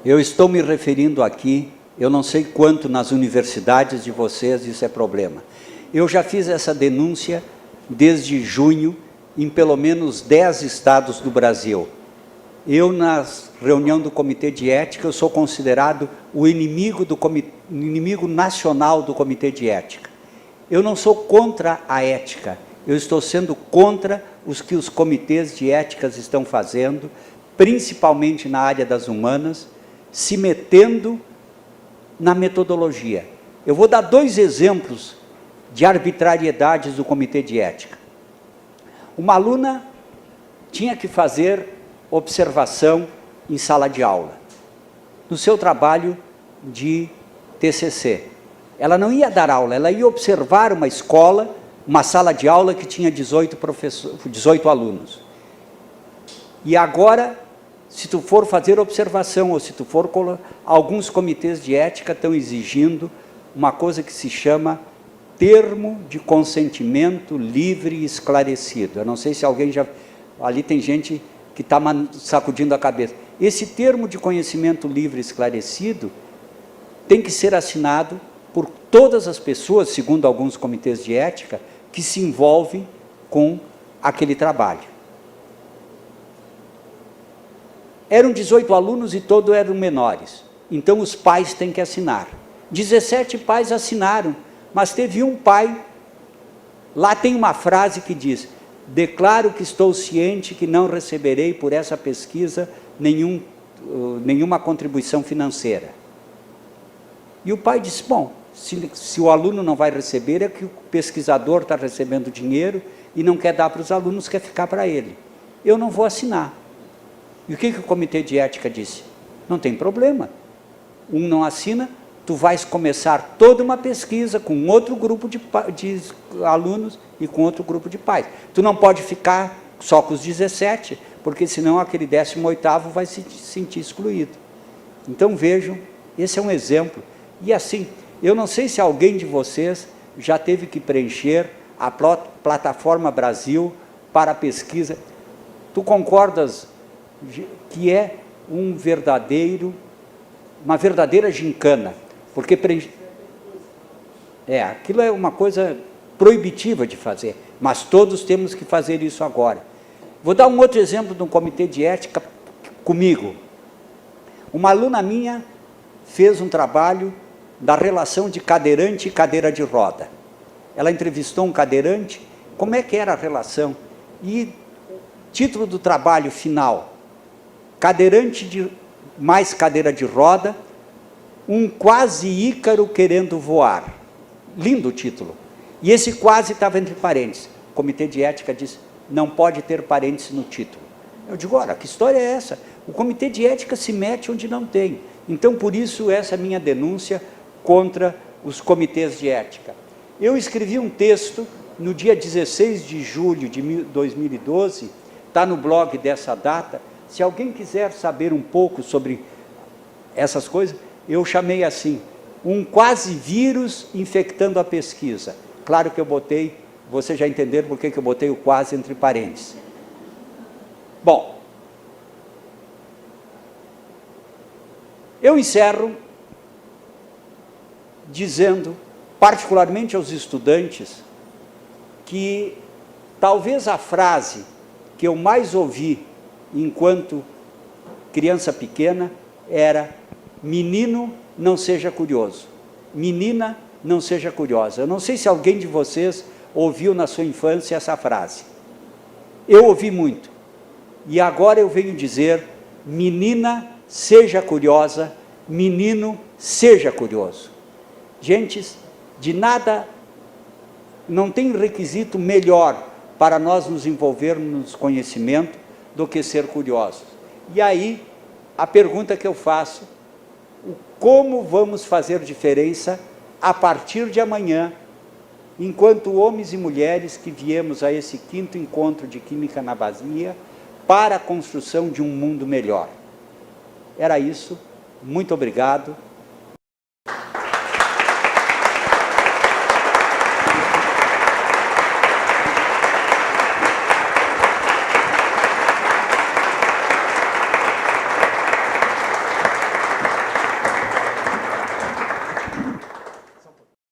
eu estou me referindo aqui, eu não sei quanto nas universidades de vocês isso é problema. Eu já fiz essa denúncia desde junho em pelo menos 10 estados do Brasil. Eu, na reunião do Comitê de Ética, eu sou considerado o inimigo nacional do Comitê de Ética. Eu não sou contra a ética, eu estou sendo contra os que os comitês de éticas estão fazendo, principalmente na área das humanas, se metendo na metodologia. Eu vou dar 2 exemplos de arbitrariedades do Comitê de Ética. Uma aluna tinha que fazer observação em sala de aula, no seu trabalho de TCC. Ela não ia dar aula, ela ia observar uma escola, uma sala de aula que tinha 18 alunos. E agora, se tu for fazer observação, ou se tu for... Alguns comitês de ética estão exigindo uma coisa que se chama termo de consentimento livre e esclarecido. Eu não sei se alguém já... Ali tem gente que está sacudindo a cabeça. Esse termo de conhecimento livre e esclarecido tem que ser assinado por todas as pessoas, segundo alguns comitês de ética, que se envolvem com aquele trabalho. Eram 18 alunos e todos eram menores, então os pais têm que assinar. 17 pais assinaram, mas teve um pai, lá tem uma frase que diz: declaro que estou ciente que não receberei por essa pesquisa nenhuma contribuição financeira. E o pai disse: bom, se o aluno não vai receber, é que o pesquisador está recebendo dinheiro e não quer dar para os alunos, quer ficar para ele. Eu não vou assinar. E o que o comitê de ética disse? Não tem problema. Um não assina, tu vais começar toda uma pesquisa com outro grupo de alunos e com outro grupo de pais. Tu não pode ficar só com os 17, porque senão aquele 18º vai se sentir excluído. Então vejam, esse é um exemplo. E assim, eu não sei se alguém de vocês já teve que preencher a plataforma Brasil para a pesquisa. Tu concordas que é uma verdadeira gincana? Porque aquilo é uma coisa proibitiva de fazer, mas todos temos que fazer isso agora. Vou dar um outro exemplo de um comitê de ética comigo. Uma aluna minha fez um trabalho da relação de cadeirante e cadeira de roda. Ela entrevistou um cadeirante, como é que era a relação? E título do trabalho final: cadeirante mais cadeira de roda, um quase Ícaro querendo voar. Lindo o título. E esse quase estava entre parênteses. O comitê de ética disse: não pode ter parênteses no título. Eu digo: ora, que história é essa? O comitê de ética se mete onde não tem. Então, por isso, essa é a minha denúncia contra os comitês de ética. Eu escrevi um texto no dia 16 de julho de 2012, está no blog dessa data. Se alguém quiser saber um pouco sobre essas coisas, eu chamei assim: um quase vírus infectando a pesquisa. Claro que eu botei, vocês já entenderam por que eu botei o quase entre parênteses. Bom, eu encerro dizendo, particularmente aos estudantes, que talvez a frase que eu mais ouvi enquanto criança pequena era: menino, não seja curioso. Menina, não seja curiosa. Eu não sei se alguém de vocês ouviu na sua infância essa frase. Eu ouvi muito. E agora eu venho dizer: menina, seja curiosa. Menino, seja curioso. Gente, de nada, não tem requisito melhor para nós nos envolvermos no conhecimento do que ser curiosos. E aí, a pergunta que eu faço: como vamos fazer diferença a partir de amanhã, enquanto homens e mulheres que viemos a esse 5º encontro de Química na Bahia para a construção de um mundo melhor? Era isso. Muito obrigado.